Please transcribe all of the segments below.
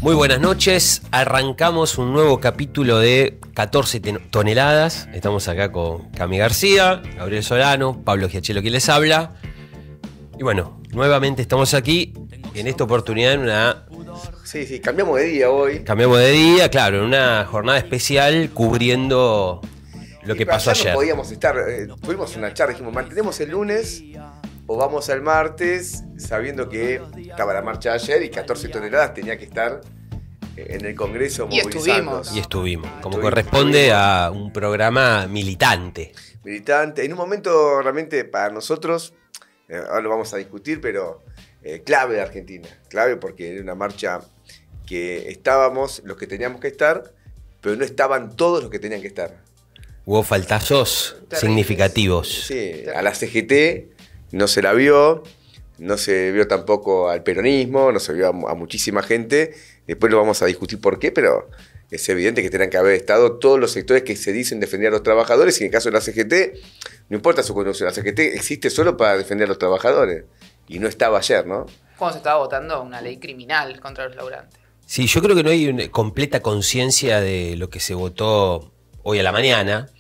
Muy buenas noches, arrancamos un nuevo capítulo de 14 toneladas. Estamos acá con Cami García, Gabriel Solano, Pablo Giachelo quien les habla. Y bueno, nuevamente estamos aquí, en esta oportunidad en una... Sí, cambiamos de día hoy. Cambiamos de día, claro, en una jornada especial cubriendo lo que pasó ayer. No podíamos estar, tuvimos una charla, dijimos, mantenemos el lunes o vamos al martes, sabiendo que estaba la marcha de ayer y 14 toneladas tenía que estar en el Congreso movilizándose. Y estuvimos, como corresponde a un programa militante. En un momento realmente para nosotros, ahora lo vamos a discutir, pero clave de Argentina. Clave porque era una marcha que estábamos los que teníamos que estar, pero no estaban todos los que tenían que estar. Hubo faltazos significativos. Sí, a la CGT no se la vio, no se vio tampoco al peronismo, no se vio a muchísima gente. Después lo vamos a discutir por qué, pero es evidente que tendrán que haber estado todos los sectores que se dicen defender a los trabajadores, y en el caso de la CGT, no importa su condición, la CGT existe solo para defender a los trabajadores, y no estaba ayer, ¿no? Cuando se estaba votando una ley criminal contra los laburantes. Sí, yo creo que no hay una completa conciencia de lo que se votó hoy a la mañana.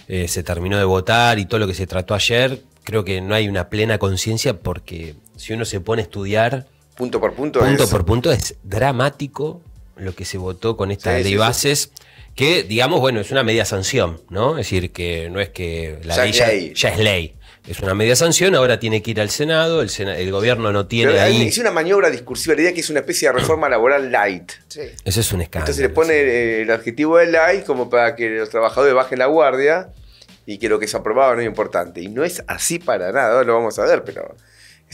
Se terminó de votar y todo lo que se trató ayer. Creo que no hay una plena conciencia porque si uno se pone a estudiar punto por punto es dramático lo que se votó con esta ley de bases, que digamos, bueno, es una media sanción, ¿no? Es decir, que no es que la ley ya es ley. Es una media sanción, ahora tiene que ir al Senado, el gobierno no tiene. Pero ahí... Es una maniobra discursiva, la idea que es una especie de reforma laboral light. Sí. Eso es un escándalo. Entonces le pone el adjetivo de light como para que los trabajadores bajen la guardia y que lo que se aprobaba no es importante. Y no es así para nada, ahora lo vamos a ver, pero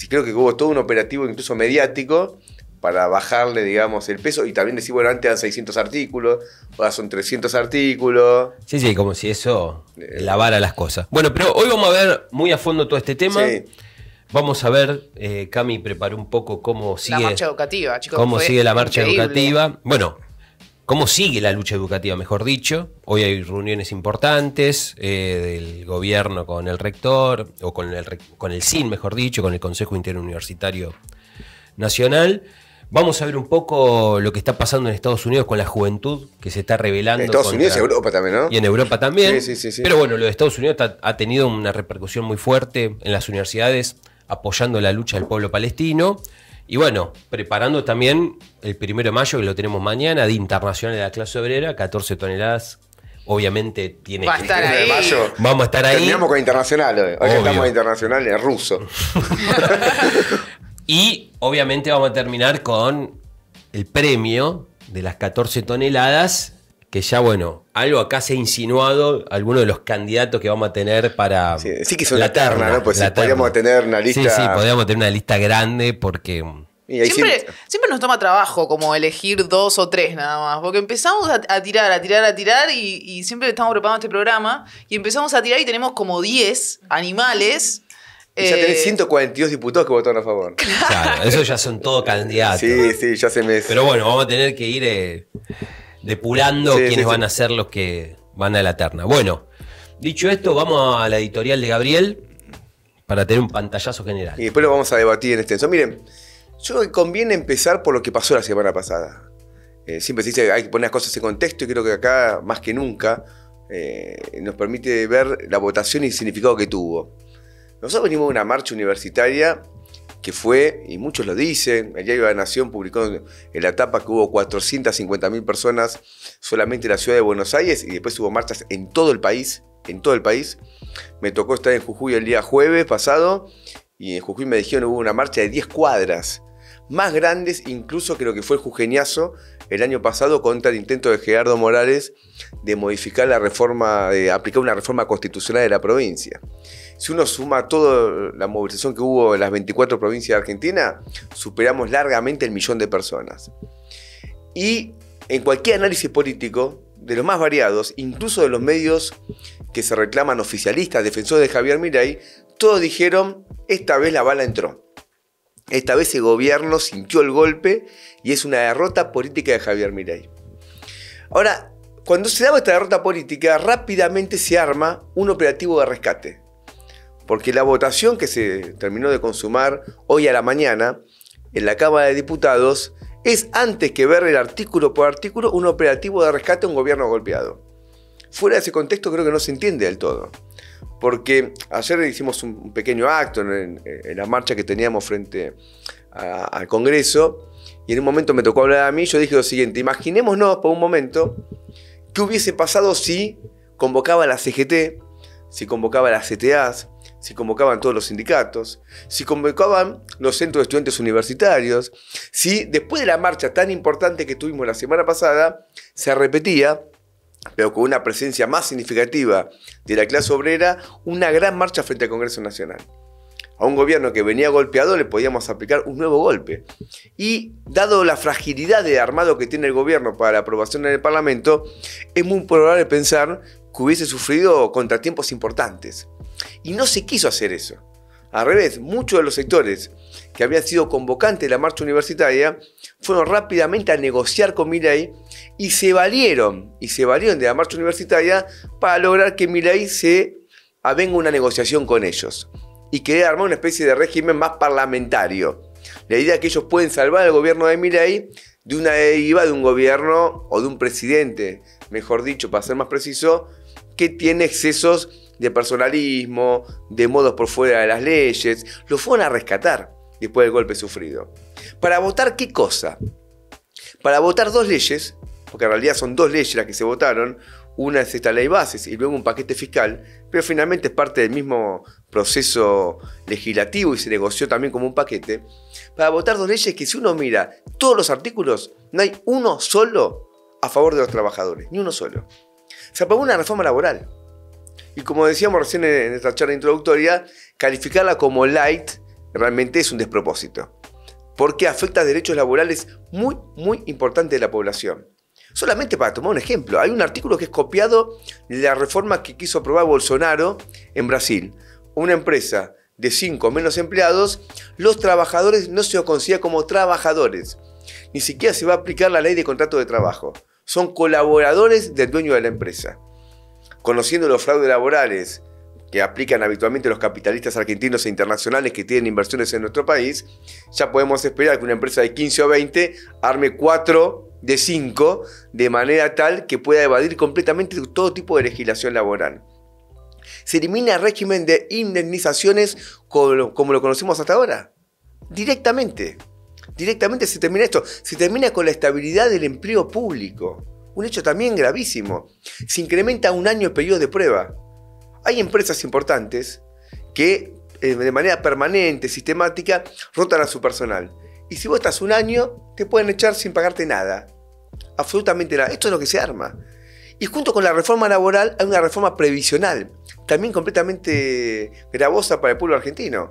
creo que hubo todo un operativo incluso mediático para bajarle, digamos, el peso, y también decir, bueno, antes eran 600 artículos, ahora son 300 artículos. Sí, como si eso lavara las cosas. Bueno, pero hoy vamos a ver muy a fondo todo este tema. Sí. Vamos a ver, Cami preparó un poco cómo sigue la marcha educativa, chicos. Cómo sigue la marcha educativa. Bueno, cómo sigue la lucha educativa, mejor dicho. Hoy hay reuniones importantes del gobierno con el rector, o con el CIN, mejor dicho, con el Consejo Interuniversitario Nacional. Vamos a ver un poco lo que está pasando en Estados Unidos con la juventud que se está rebelando. En Estados Unidos y Europa también, ¿no? Y en Europa también. Sí. Pero bueno, lo de Estados Unidos ha tenido una repercusión muy fuerte en las universidades, apoyando la lucha del pueblo palestino. Y bueno, preparando también el 1 de mayo, que lo tenemos mañana, Día Internacional de la Clase Obrera, 14 toneladas. Obviamente tiene que estar ahí. Mayo. Vamos a estar ahí. Terminamos con internacional hoy. Hoy estamos internacional en ruso. Y obviamente vamos a terminar con el premio de las 14 toneladas, que ya, bueno, algo acá se ha insinuado, algunos de los candidatos que vamos a tener para... Sí que son la terna, ¿no? Pues podríamos tener una lista... Sí, podríamos tener una lista grande porque... Siempre nos toma trabajo como elegir 2 o 3 nada más, porque empezamos a tirar y siempre estamos preparando este programa y empezamos a tirar y tenemos como 10 animales. Y ya tenés 142 diputados que votaron a favor. Claro, esos ya son todos candidatos. Sí, ya se me... Pero bueno, vamos a tener que ir depurando quiénes van a ser los que van a la terna. Bueno, dicho esto, vamos a la editorial de Gabriel para tener un pantallazo general. Y después lo vamos a debatir en extenso. Miren, yo creo que conviene empezar por lo que pasó la semana pasada. Siempre se dice que hay que poner las cosas en contexto, y creo que acá, más que nunca, nos permite ver la votación y el significado que tuvo. Nosotros venimos de una marcha universitaria que fue, y muchos lo dicen, el diario de la Nación publicó en la tapa que hubo 450.000 personas solamente en la ciudad de Buenos Aires, y después hubo marchas en todo el país, Me tocó estar en Jujuy el día jueves pasado, y en Jujuy me dijeron que hubo una marcha de 10 cuadras, más grandes incluso que lo que fue el jujeñazo el año pasado contra el intento de Gerardo Morales de modificar la reforma, de aplicar una reforma constitucional de la provincia. Si uno suma toda la movilización que hubo en las 24 provincias de Argentina, superamos largamente el 1.000.000 de personas. Y en cualquier análisis político, de los más variados, incluso de los medios que se reclaman oficialistas, defensores de Javier Milei, todos dijeron, esta vez la bala entró. Esta vez el gobierno sintió el golpe y es una derrota política de Javier Milei. Ahora, cuando se daba esta derrota política, rápidamente se arma un operativo de rescate. Porque la votación que se terminó de consumar hoy a la mañana en la Cámara de Diputados es, antes que ver el artículo por artículo, un operativo de rescate a un gobierno golpeado. Fuera de ese contexto creo que no se entiende del todo. Porque ayer hicimos un pequeño acto en la marcha que teníamos frente al Congreso, y en un momento me tocó hablar a mí. Yo dije lo siguiente: imaginémonos por un momento qué hubiese pasado si convocaba la CGT, si convocaba las CTAs, si convocaban todos los sindicatos, si convocaban los centros de estudiantes universitarios, si después de la marcha tan importante que tuvimos la semana pasada se repetía, pero con una presencia más significativa de la clase obrera, una gran marcha frente al Congreso Nacional. A un gobierno que venía golpeado le podíamos aplicar un nuevo golpe. Y dado la fragilidad de armado que tiene el gobierno para la aprobación en el Parlamento, es muy probable pensar que hubiese sufrido contratiempos importantes. Y no se quiso hacer eso. Al revés, muchos de los sectores que habían sido convocantes de la marcha universitaria fueron rápidamente a negociar con Milei y se valieron de la marcha universitaria para lograr que Milei se avenga una negociación con ellos y querer armar una especie de régimen más parlamentario. La idea es que ellos pueden salvar al gobierno de Milei de una deriva de un gobierno o de un presidente, mejor dicho, para ser más preciso, que tiene excesos de personalismo, de modos por fuera de las leyes. Lo fueron a rescatar después del golpe sufrido. ¿Para votar qué cosa? Para votar dos leyes, porque en realidad son dos leyes las que se votaron. Una es esta ley bases y luego un paquete fiscal, pero finalmente es parte del mismo proceso legislativo y se negoció también como un paquete. Para votar dos leyes que, si uno mira todos los artículos, no hay uno solo a favor de los trabajadores, ni uno solo. Se aprobó una reforma laboral. Y como decíamos recién en esta charla introductoria, calificarla como light realmente es un despropósito, porque afecta derechos laborales muy, muy importantes de la población. Solamente para tomar un ejemplo, hay un artículo que es copiado de la reforma que quiso aprobar Bolsonaro en Brasil. Una empresa de 5 o menos empleados, los trabajadores no se consideran como trabajadores. Ni siquiera se va a aplicar la ley de contrato de trabajo. Son colaboradores del dueño de la empresa. Conociendo los fraudes laborales que aplican habitualmente los capitalistas argentinos e internacionales que tienen inversiones en nuestro país, ya podemos esperar que una empresa de 15 o 20 arme 4 de 5 de manera tal que pueda evadir completamente todo tipo de legislación laboral. ¿Se elimina el régimen de indemnizaciones como lo conocemos hasta ahora? Directamente se termina esto. Se termina con la estabilidad del empleo público. Un hecho también gravísimo. Se incrementa un año el periodo de prueba. Hay empresas importantes que de manera permanente, sistemática, rotan a su personal. Y si vos estás un año, te pueden echar sin pagarte nada. Absolutamente nada. Esto es lo que se arma. Y junto con la reforma laboral hay una reforma previsional, también completamente gravosa para el pueblo argentino,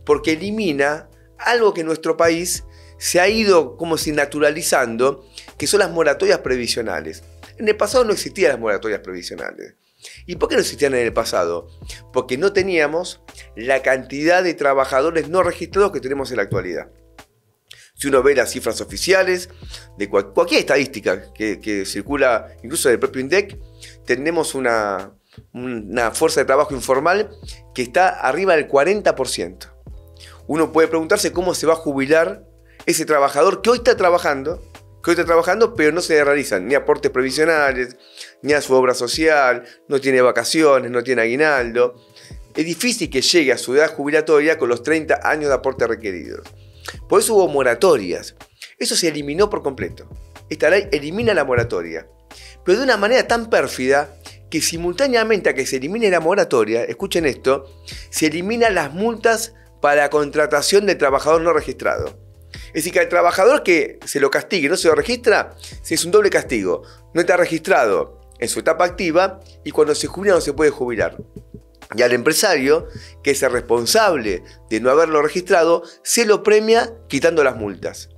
porque elimina algo que en nuestro país se ha ido como si naturalizando, que son las moratorias previsionales. En el pasado no existían las moratorias previsionales. ¿Y por qué no existían en el pasado? Porque no teníamos la cantidad de trabajadores no registrados que tenemos en la actualidad. Si uno ve las cifras oficiales de cualquier estadística que circula, incluso del propio INDEC, tenemos una fuerza de trabajo informal que está arriba del 40%. Uno puede preguntarse cómo se va a jubilar ese trabajador que hoy está trabajando, pero no se realizan ni aportes previsionales, ni a su obra social, no tiene vacaciones, no tiene aguinaldo. Es difícil que llegue a su edad jubilatoria con los 30 años de aporte requeridos. Por eso hubo moratorias. Eso se eliminó por completo. Esta ley elimina la moratoria, pero de una manera tan pérfida que simultáneamente a que se elimine la moratoria, escuchen esto, se eliminan las multas para la contratación de trabajador no registrado. Es decir, que al trabajador que se lo castigue y no se lo registra, es un doble castigo. No está registrado en su etapa activa y cuando se jubila no se puede jubilar. Y al empresario, que es el responsable de no haberlo registrado, se lo premia quitando las multas.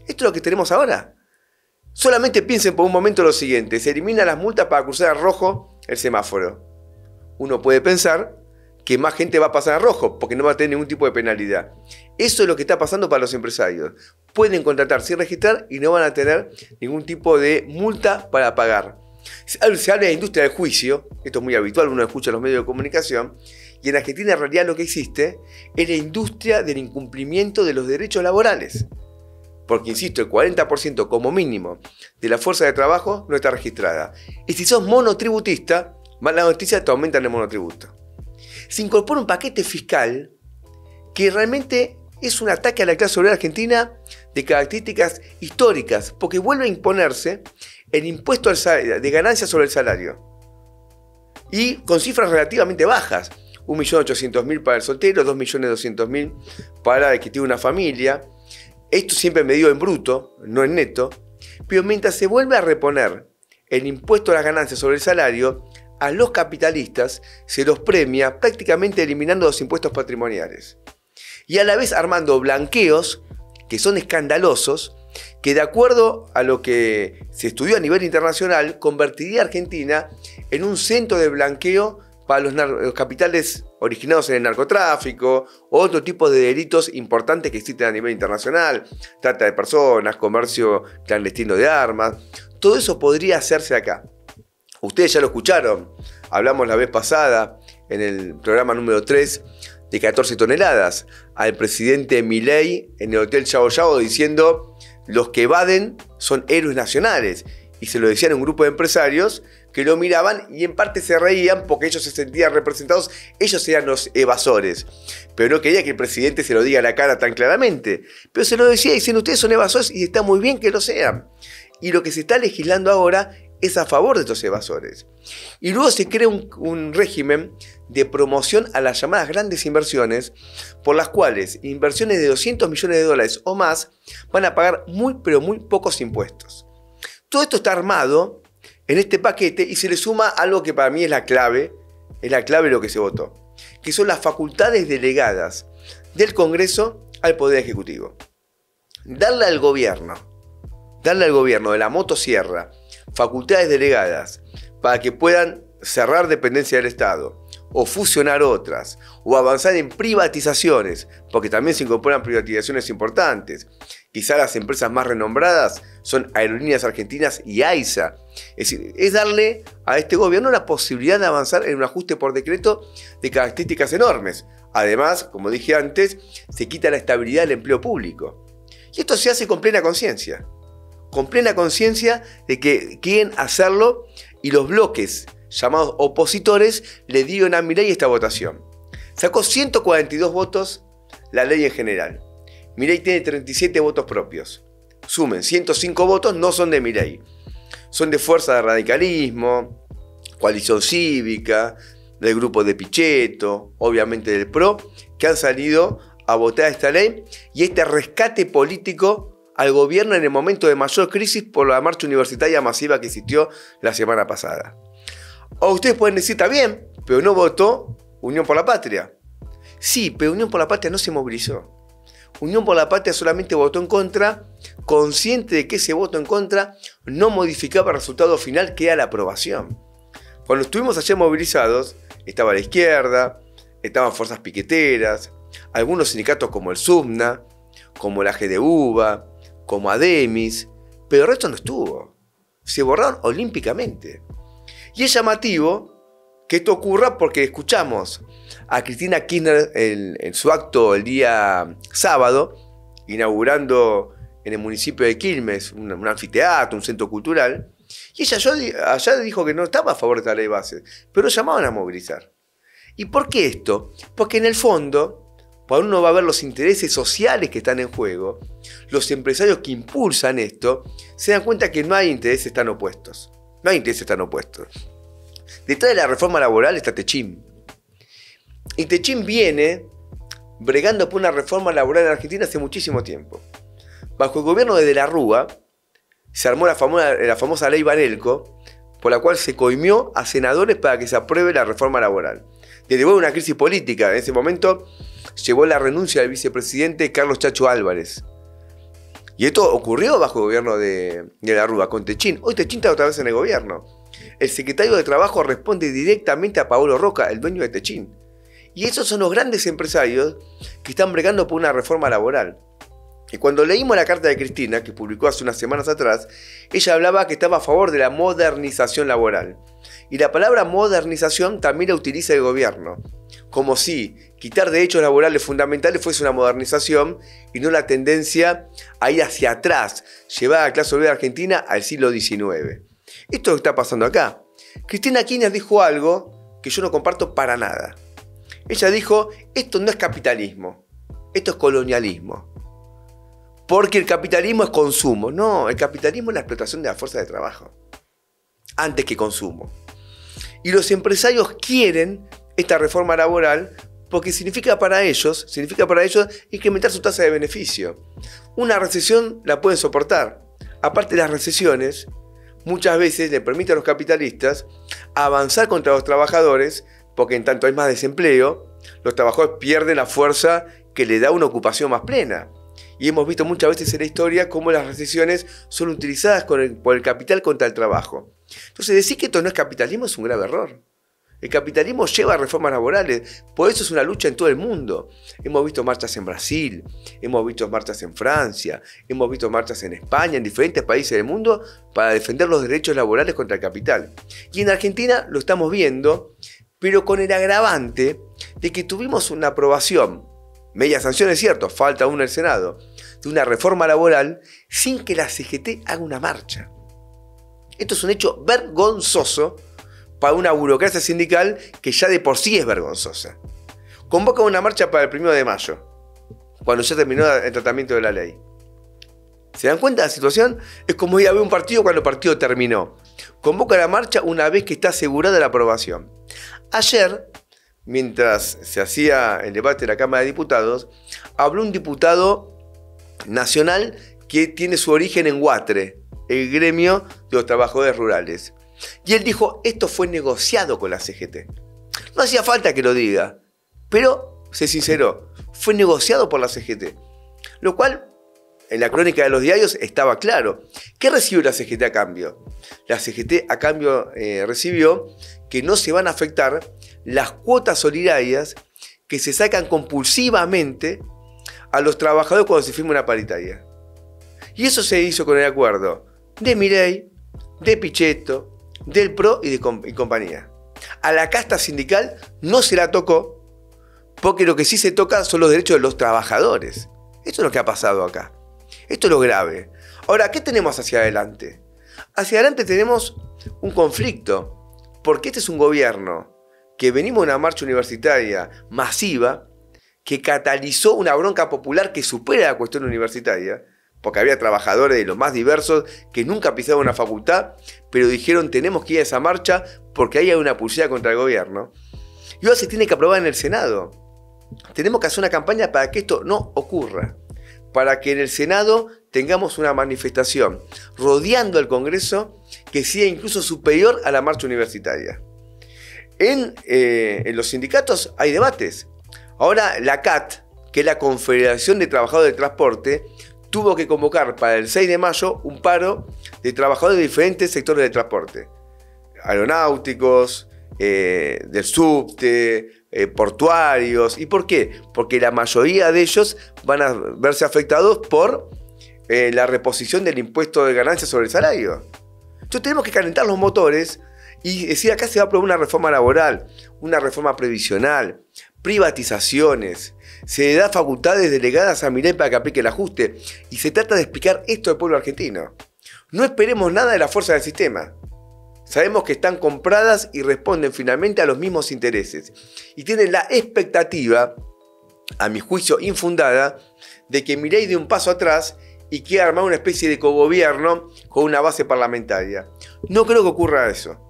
Esto es lo que tenemos ahora. Solamente piensen por un momento lo siguiente: se eliminan las multas para cruzar a rojo el semáforo. Uno puede pensar que más gente va a pasar a rojo porque no va a tener ningún tipo de penalidad. Eso es lo que está pasando para los empresarios. Pueden contratar sin registrar y no van a tener ningún tipo de multa para pagar. Se habla de industria del juicio, esto es muy habitual, uno escucha en los medios de comunicación, y en Argentina en realidad lo que existe es la industria del incumplimiento de los derechos laborales. porque, insisto, el 40% como mínimo de la fuerza de trabajo no está registrada. Y si sos monotributista, mala noticia, te aumentan el monotributo. Se incorpora un paquete fiscal que realmente es un ataque a la clase obrera argentina de características históricas, porque vuelve a imponerse el impuesto de ganancias sobre el salario. Y con cifras relativamente bajas. 1.800.000 para el soltero, 2.200.000 para el que tiene una familia. Esto siempre medido en bruto, no en neto. Pero mientras se vuelve a reponer el impuesto a las ganancias sobre el salario, a los capitalistas se los premia prácticamente eliminando los impuestos patrimoniales. Y a la vez armando blanqueos que son escandalosos, que de acuerdo a lo que se estudió a nivel internacional, convertiría a Argentina en un centro de blanqueo para los capitales originados en el narcotráfico o otro tipo de delitos importantes que existen a nivel internacional, trata de personas, comercio clandestino de armas. Todo eso podría hacerse acá. Ustedes ya lo escucharon, hablamos la vez pasada en el programa número 3 de 14 toneladas, al presidente Milei en el Hotel Yao Yao diciendo: los que evaden son héroes nacionales. Y se lo decían a un grupo de empresarios que lo miraban y en parte se reían porque ellos se sentían representados, ellos eran los evasores. Pero no quería que el presidente se lo diga a la cara tan claramente. Pero se lo decía diciendo: ustedes son evasores y está muy bien que lo sean. Y lo que se está legislando ahora es a favor de estos evasores. Y luego se crea un régimen de promoción a las llamadas grandes inversiones, por las cuales inversiones de $200 millones o más van a pagar muy pero muy pocos impuestos. Todo esto está armado en este paquete y se le suma algo que para mí es la clave de lo que se votó, que son las facultades delegadas del Congreso al Poder Ejecutivo. Darle al gobierno de la motosierra facultades delegadas para que puedan cerrar dependencia del Estado o fusionar otras o avanzar en privatizaciones, porque también se incorporan privatizaciones importantes. Quizá las empresas más renombradas son Aerolíneas Argentinas y AISA. Es decir, es darle a este gobierno la posibilidad de avanzar en un ajuste por decreto de características enormes. Además, como dije antes, se quita la estabilidad del empleo público. Y esto se hace con plena conciencia de que quieren hacerlo, y los bloques llamados opositores le dieron a Milei esta votación. Sacó 142 votos la ley en general. Milei tiene 37 votos propios. Sumen, 105 votos no son de Milei. Son de Fuerza de Radicalismo, Coalición Cívica, del grupo de Pichetto, obviamente del PRO, que han salido a votar esta ley y este rescate político al gobierno en el momento de mayor crisis por la marcha universitaria masiva que existió la semana pasada. O ustedes pueden decir: está bien, pero no votó Unión por la Patria. Sí, pero Unión por la Patria no se movilizó. Unión por la Patria solamente votó en contra, consciente de que ese voto en contra no modificaba el resultado final, que era la aprobación. Cuando estuvimos ayer movilizados, estaba la izquierda, estaban fuerzas piqueteras, algunos sindicatos como el SUBNA, como la GDUBA, como Ademis, pero el resto no estuvo. Se borraron olímpicamente. Y es llamativo que esto ocurra porque escuchamos a Cristina Kirchner en su acto el día sábado, inaugurando en el municipio de Quilmes un anfiteatro, un centro cultural, y ella allá dijo que no estaba a favor de esta ley base, pero llamaban a movilizar. ¿Y por qué esto? Porque en el fondo, cuando uno va a ver los intereses sociales que están en juego, los empresarios que impulsan esto, se dan cuenta que no hay intereses tan opuestos. No hay intereses tan opuestos. Detrás de la reforma laboral está Techín. Y Techín viene bregando por una reforma laboral en Argentina hace muchísimo tiempo. Bajo el gobierno de la Rúa se armó la famosa ley Barelco, por la cual se coimió a senadores para que se apruebe la reforma laboral. Desde luego una crisis política. En ese momento llevó la renuncia del vicepresidente Carlos Chacho Álvarez. Y esto ocurrió bajo el gobierno de la Rúa con Techín. Hoy Techín está otra vez en el gobierno. El secretario de Trabajo responde directamente a Paolo Roca, el dueño de Techín. Y esos son los grandes empresarios que están bregando por una reforma laboral. Y cuando leímos la carta de Cristina, que publicó hace unas semanas atrás, ella hablaba que estaba a favor de la modernización laboral. Y la palabra modernización también la utiliza el gobierno, como si quitar derechos laborales fundamentales fuese una modernización y no la tendencia a ir hacia atrás, llevar a la clase obrera argentina al siglo XIX. Esto es lo que está pasando acá. Cristina Kirchner dijo algo que yo no comparto para nada. Ella dijo, esto no es capitalismo, esto es colonialismo. Porque el capitalismo es consumo. No, el capitalismo es la explotación de la fuerza de trabajo, antes que consumo. Y los empresarios quieren esta reforma laboral porque significa para ellos incrementar su tasa de beneficio. Una recesión la pueden soportar. Aparte, las recesiones muchas veces le permiten a los capitalistas avanzar contra los trabajadores, porque en tanto hay más desempleo, los trabajadores pierden la fuerza que le da una ocupación más plena. Y hemos visto muchas veces en la historia cómo las recesiones son utilizadas por el capital contra el trabajo. Entonces, decir que esto no es capitalismo es un grave error. El capitalismo lleva a reformas laborales, por eso es una lucha en todo el mundo. Hemos visto marchas en Brasil, hemos visto marchas en Francia, hemos visto marchas en España, en diferentes países del mundo, para defender los derechos laborales contra el capital. Y en Argentina lo estamos viendo, pero con el agravante de que tuvimos una aprobación, media sanción es cierto, falta una en el Senado, de una reforma laboral sin que la CGT haga una marcha. Esto es un hecho vergonzoso para una burocracia sindical que ya de por sí es vergonzosa. Convoca una marcha para el 1 de mayo, cuando ya terminó el tratamiento de la ley. ¿Se dan cuenta de la situación? Es como ir a ver un partido cuando el partido terminó. Convoca la marcha una vez que está asegurada la aprobación. Ayer, mientras se hacía el debate de la Cámara de Diputados, habló un diputado nacional que tiene su origen en Huatre, el gremio de los trabajadores rurales. Y él dijo, esto fue negociado con la CGT. No hacía falta que lo diga, pero se sinceró, fue negociado por la CGT. Lo cual, en la crónica de los diarios estaba claro. ¿Qué recibió la CGT a cambio? La CGT a cambio recibió que no se van a afectar las cuotas solidarias que se sacan compulsivamente a los trabajadores cuando se firma una paritaria. Y eso se hizo con el acuerdo de Milei, de Pichetto, del PRO y compañía. A la casta sindical no se la tocó, porque lo que sí se toca son los derechos de los trabajadores. Esto es lo que ha pasado acá. Esto es lo grave. Ahora, ¿qué tenemos hacia adelante? Hacia adelante tenemos un conflicto, porque este es un gobierno que venimos de una marcha universitaria masiva que catalizó una bronca popular que supera la cuestión universitaria, porque había trabajadores de los más diversos que nunca pisaron una facultad, pero dijeron tenemos que ir a esa marcha porque ahí hay una pulsera contra el gobierno. Y ahora se tiene que aprobar en el Senado. Tenemos que hacer una campaña para que esto no ocurra, para que en el Senado tengamos una manifestación rodeando el Congreso que sea incluso superior a la marcha universitaria. En los sindicatos hay debates. Ahora la CAT, que es la Confederación de Trabajadores del Transporte, tuvo que convocar para el 6 de mayo un paro de trabajadores de diferentes sectores del transporte. Aeronáuticos, del subte, portuarios. ¿Y por qué? Porque la mayoría de ellos van a verse afectados por la reposición del impuesto de ganancias sobre el salario. Entonces tenemos que calentar los motores y decir acá se va a aprobar una reforma laboral, una reforma previsional, privatizaciones. Se le da facultades delegadas a Milei para que aplique el ajuste. Y se trata de explicar esto al pueblo argentino. No esperemos nada de la fuerza del sistema. Sabemos que están compradas y responden finalmente a los mismos intereses. Y tienen la expectativa, a mi juicio infundada, de que Milei dé un paso atrás y quiera armar una especie de cogobierno con una base parlamentaria. No creo que ocurra eso.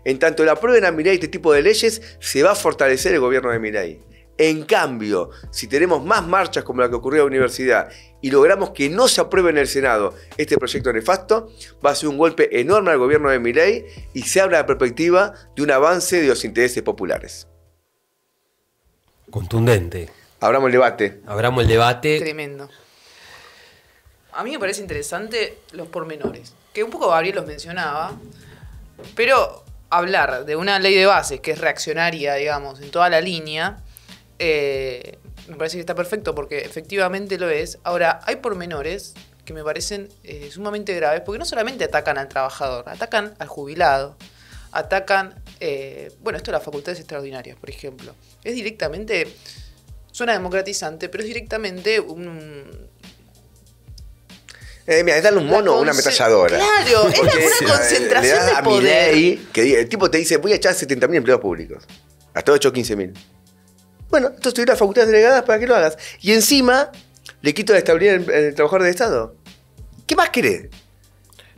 En tanto le aprueben a Milei este tipo de leyes, se va a fortalecer el gobierno de Milei. En cambio, si tenemos más marchas como la que ocurrió en la universidad y logramos que no se apruebe en el Senado este proyecto nefasto, va a ser un golpe enorme al gobierno de Milei y se abre la perspectiva de un avance de los intereses populares. Contundente. Abramos el debate. Abramos el debate. Tremendo. A mí me parece interesante los pormenores, que un poco Gabriel los mencionaba, pero hablar de una ley de bases que es reaccionaria, digamos, en toda la línea, me parece que está perfecto porque efectivamente lo es. Ahora, hay pormenores que me parecen sumamente graves porque no solamente atacan al trabajador, atacan al jubilado, atacan, bueno, esto de las facultades extraordinarias, por ejemplo. Es directamente, suena democratizante, pero es directamente un... mira, es darle un mono a una ametralladora. Claro, es una concentración de poder. Milei, que el tipo te dice, voy a echar 70.000 empleados públicos. Hasta hoy he hecho 15.000. Bueno, entonces te doy las facultades delegadas para que lo hagas. Y encima le quito la estabilidad en el trabajador del Estado. ¿Qué más querés?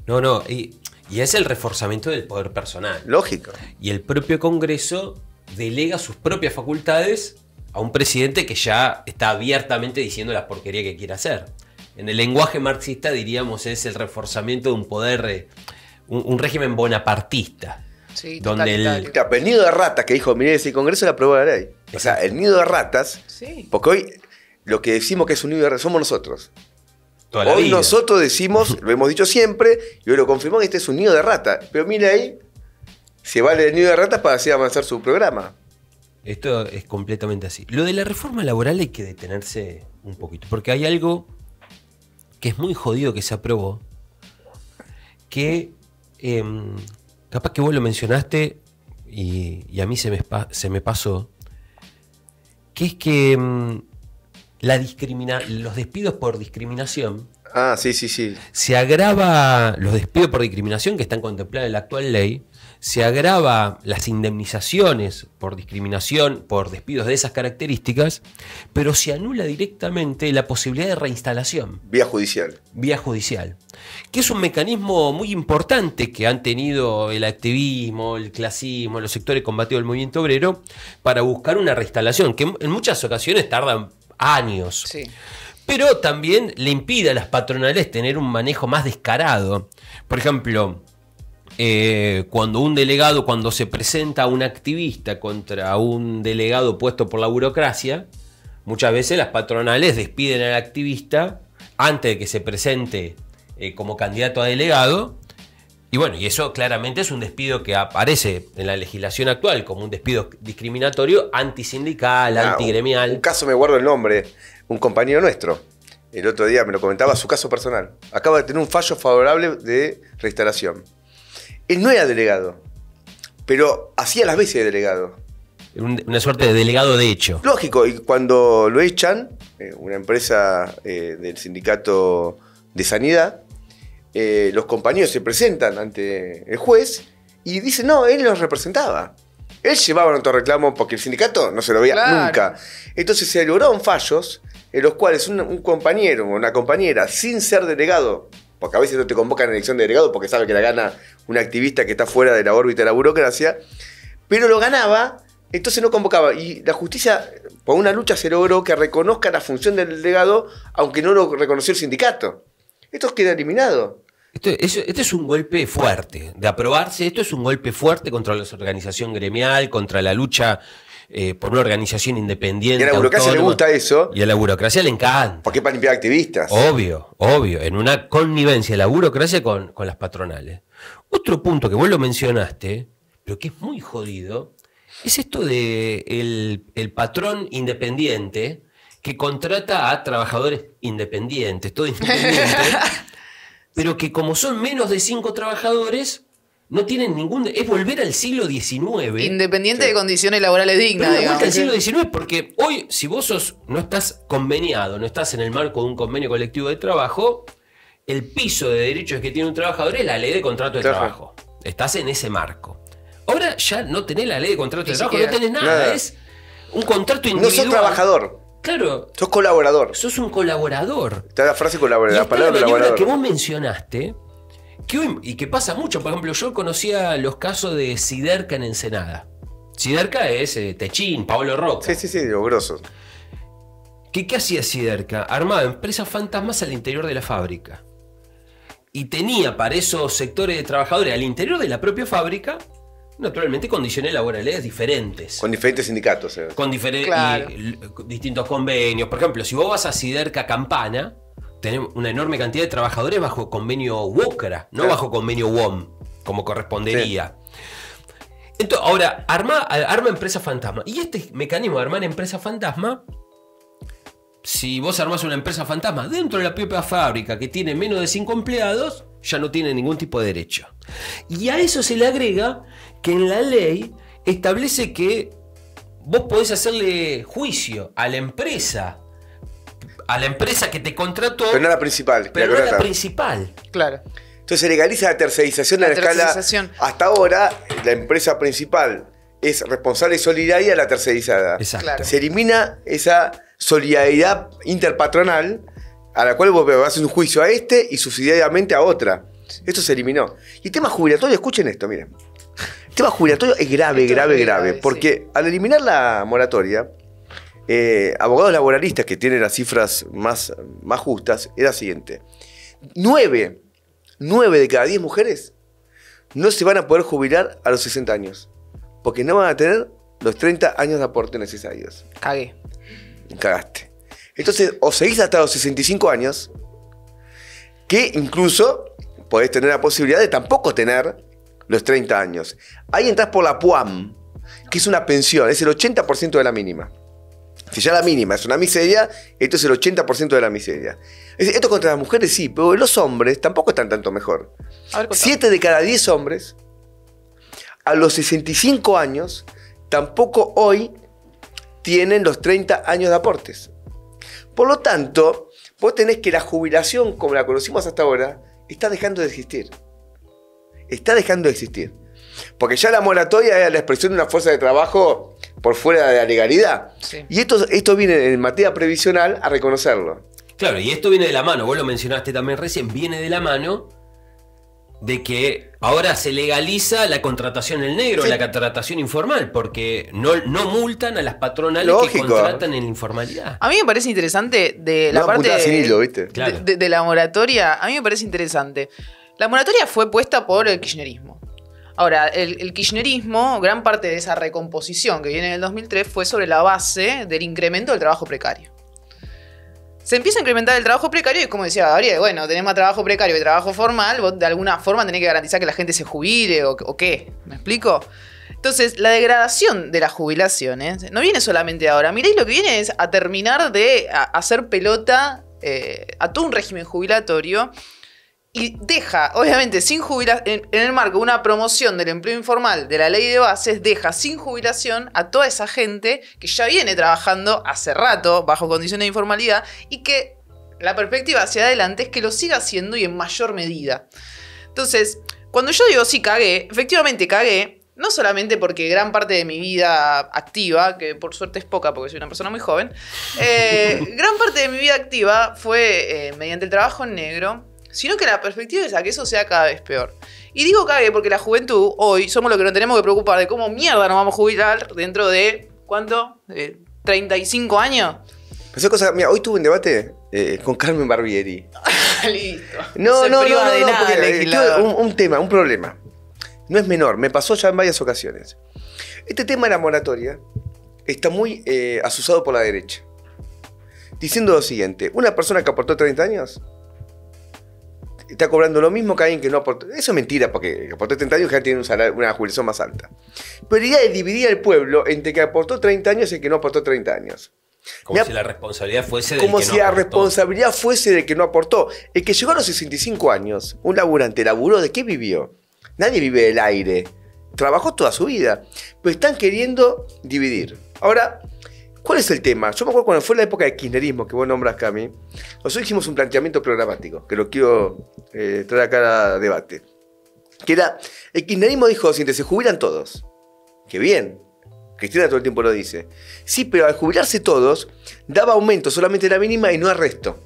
No, y es el reforzamiento del poder personal. Lógico. Y el propio Congreso delega sus propias facultades a un presidente que ya está abiertamente diciendo la porquería que quiere hacer. En el lenguaje marxista diríamos es el reforzamiento de un poder, un régimen bonapartista. Sí, donde el nido de ratas que dijo Milei, el Congreso le aprobó la ley. O sea, el nido de ratas, sí. Porque hoy lo que decimos que es un nido de ratas somos nosotros. Hoy nosotros decimos, lo hemos dicho siempre, y hoy lo confirmamos que este es un nido de ratas. Pero Milei se vale del nido de ratas para así avanzar su programa. Esto es completamente así. Lo de la reforma laboral hay que detenerse un poquito, porque hay algo que es muy jodido que se aprobó, que capaz que vos lo mencionaste y a mí se me pasó, que es que los despidos por discriminación. Ah, sí. Se agrava los despidos por discriminación que están contemplados en la actual ley. Se agrava las indemnizaciones por discriminación, por despidos de esas características, pero se anula directamente la posibilidad de reinstalación. Vía judicial. Vía judicial. Que es un mecanismo muy importante que han tenido el activismo, el clasismo, los sectores combativos del movimiento obrero para buscar una reinstalación, que en muchas ocasiones tardan años. Sí. Pero también le impide a las patronales tener un manejo más descarado. Por ejemplo, cuando se presenta un activista contra un delegado puesto por la burocracia, muchas veces las patronales despiden al activista antes de que se presente como candidato a delegado. Y bueno, y eso claramente es un despido que aparece en la legislación actual como un despido discriminatorio, antisindical, antigremial. Un caso, me guardo el nombre, un compañero nuestro, el otro día me lo comentaba, su caso personal. Acaba de tener un fallo favorable de reinstalación. Él no era delegado, pero hacía las veces de delegado. Una suerte de delegado de hecho. Lógico, y cuando lo echan, una empresa del sindicato de sanidad, los compañeros se presentan ante el juez y dicen, no, él los representaba. Él llevaba un autorreclamo porque el sindicato no se lo veía nunca. Entonces se lograron fallos en los cuales un compañero o una compañera, sin ser delegado, porque a veces no te convocan a elección de delegado porque sabe que la gana un activista que está fuera de la órbita de la burocracia, pero lo ganaba, entonces no convocaba. Y la justicia, por una lucha, se logró que reconozca la función del delegado, aunque no lo reconoció el sindicato. Esto queda eliminado. Esto es un golpe fuerte. De aprobarse, esto es un golpe fuerte contra la organización gremial, contra la lucha por una organización independiente. Y a la burocracia le gusta eso. Y a la burocracia le encanta. Porque es para limpiar activistas. Obvio. En una connivencia de la burocracia con las patronales. Otro punto que vos lo mencionaste, pero que es muy jodido, es esto de el patrón independiente que contrata a trabajadores independientes, todo independiente, pero que como son menos de 5 trabajadores, no tienen ningún... Es volver al siglo XIX. Independiente de condiciones laborales dignas. Pero vuelta al siglo XIX, porque hoy, si vos no estás conveniado, no estás en el marco de un convenio colectivo de trabajo, el piso de derechos que tiene un trabajador es la ley de contrato de trabajo. Estás en ese marco. Ahora ya no tenés la ley de contrato de trabajo, no tenés nada. Es un contrato individual. No sos trabajador. Claro. Sos colaborador. Sos un colaborador. Está la frase colaborador, la palabra colaborador. Que vos mencionaste, que hoy, y que pasa mucho. Por ejemplo, yo conocía los casos de Siderca en Ensenada. Siderca es Techín, Paolo Roca. Sí, los grosos. ¿Qué hacía Siderca? Armaba empresas fantasmas al interior de la fábrica. Y tenía para esos sectores de trabajadores al interior de la propia fábrica, naturalmente, condiciones laborales diferentes. Con diferentes sindicatos. Con distintos convenios. Por ejemplo, si vos vas a Siderca Campana, tenés una enorme cantidad de trabajadores bajo convenio WOCRA, no bajo convenio WOM, como correspondería. Entonces, ahora, arma empresa fantasma. Y este mecanismo de armar empresa fantasma si vos armás una empresa fantasma dentro de la propia fábrica que tiene menos de 5 empleados, ya no tiene ningún tipo de derecho. Y a eso se le agrega que en la ley establece que vos podés hacerle juicio a la empresa que te contrató. Pero no la principal. Pero no la principal. Claro. Entonces se legaliza la tercerización a la escala. Hasta ahora, la empresa principal es responsable y solidaria de la tercerizada. Exacto. Claro. Se elimina esa solidaridad interpatronal a la cual vos haces un juicio a este y subsidiariamente a otra. Esto se eliminó. Y el tema jubilatorio, escuchen esto, miren. El tema jubilatorio es grave, porque sí. Al eliminar la moratoria, abogados laboralistas que tienen las cifras más justas, era la siguiente. 9 de cada 10 mujeres no se van a poder jubilar a los 60 años, porque no van a tener los 30 años de aporte necesarios. Cagaste. Entonces, o seguís hasta los 65 años, que incluso podés tener la posibilidad de tampoco tener los 30 años. Ahí entras por la PUAM, que es una pensión, es el 80% de la mínima. Si ya la mínima es una miseria, esto es el 80% de la miseria. Esto contra las mujeres sí, pero los hombres tampoco están tanto mejor. 7 de cada 10 hombres, a los 65 años, tampoco hoy tienen los 30 años de aportes. Por lo tanto, vos tenés que la jubilación, como la conocimos hasta ahora, está dejando de existir. Está dejando de existir. Porque ya la moratoria era la expresión de una fuerza de trabajo por fuera de la legalidad. Sí. Y esto viene en materia previsional a reconocerlo. Claro, y esto viene de la mano, vos lo mencionaste también recién, viene de la mano de que ahora se legaliza la contratación en negro, sí. La contratación informal, porque no multan a las patronales que contratan en informalidad. A mí me parece interesante de la parte sin hilo, ¿viste? Claro. de la moratoria, a mí me parece interesante. La moratoria fue puesta por el kirchnerismo. Ahora, el kirchnerismo, gran parte de esa recomposición que viene en el 2003 fue sobre la base del incremento del trabajo precario. Se empieza a incrementar el trabajo precario y como decía Gabriel, bueno, tenés más trabajo precario que trabajo formal, vos de alguna forma tenés que garantizar que la gente se jubile o qué, ¿me explico? Entonces, la degradación de las jubilaciones no viene solamente ahora. Mirá, lo que viene es a terminar de hacer pelota a todo un régimen jubilatorio y deja, obviamente, sin jubilación, en el marco de una promoción del empleo informal de la ley de bases, deja sin jubilación a toda esa gente que ya viene trabajando hace rato bajo condiciones de informalidad y que la perspectiva hacia adelante es que lo siga haciendo y en mayor medida. Entonces, cuando yo digo sí cagué, efectivamente cagué, no solamente porque gran parte de mi vida activa, que por suerte es poca porque soy una persona muy joven, gran parte de mi vida activa fue mediante el trabajo en negro, sino que la perspectiva es a que eso sea cada vez peor. Y digo cague porque la juventud, hoy, somos los que nos tenemos que preocupar de cómo mierda nos vamos a jubilar dentro de, ¿cuánto? ¿35 años? Mira, hoy tuve un debate con Carmen Barbieri. Listo. No, porque un problema. No es menor, me pasó ya en varias ocasiones. Este tema de la moratoria está muy asusado por la derecha. Diciendo lo siguiente, una persona que aportó 30 años está cobrando lo mismo que alguien que no aportó. Eso es mentira, porque aportó 30 años ya tiene una jubilación más alta. Pero la idea es dividir al pueblo entre que aportó 30 años y el que no aportó 30 años. Como si la responsabilidad fuese del que no aportó. Como si la responsabilidad fuese del que no aportó. El que llegó a los 65 años, un laburante, laburó, ¿de qué vivió? Nadie vive del aire. Trabajó toda su vida. Pero están queriendo dividir. Ahora, ¿cuál es el tema? Yo me acuerdo cuando fue la época del kirchnerismo, que vos nombras, Cami, nosotros hicimos un planteamiento programático, que lo quiero traer acá a debate. Que era, el kirchnerismo dijo, si se jubilan todos. ¡Qué bien! Cristina todo el tiempo lo dice. Sí, pero al jubilarse todos, daba aumento solamente la mínima y no al resto.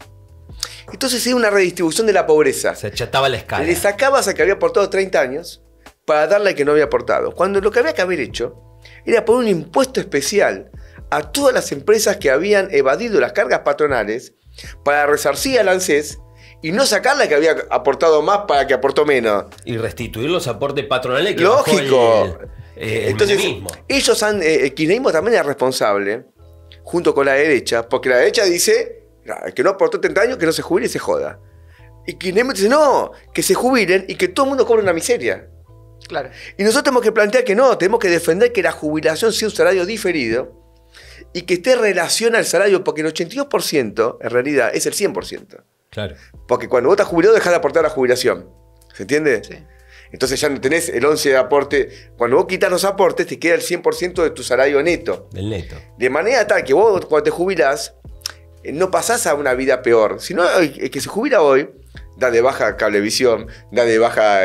Entonces era una redistribución de la pobreza. Se achataba la escala. Le sacabas al que había aportado 30 años para darle al que no había aportado. Cuando lo que había que haber hecho era poner un impuesto especial a todas las empresas que habían evadido las cargas patronales para resarcir al ANSES y no sacarle que había aportado más para que aportó menos. Y restituir los aportes patronales que lógico. Entonces, menemismo. Ellos el kirchnerismo también es responsable, junto con la derecha, porque la derecha dice, el que no aportó 30 años, que no se jubile y se joda. Y kirchnerismo dice, no, que se jubilen y que todo el mundo cobre una miseria. Claro. Y nosotros tenemos que plantear que no, tenemos que defender que la jubilación sea un salario diferido y que esté en relación al salario, porque el 82% en realidad es el 100%. Claro. Porque cuando vos estás jubilado dejás de aportar a la jubilación. ¿Se entiende? Sí. Entonces ya no tenés el 11 de aporte. Cuando vos quitas los aportes, te queda el 100% de tu salario neto. Del neto. De manera tal que vos, cuando te jubilás, no pasás a una vida peor. Sino el que se jubila hoy, da de baja Cablevisión, da de baja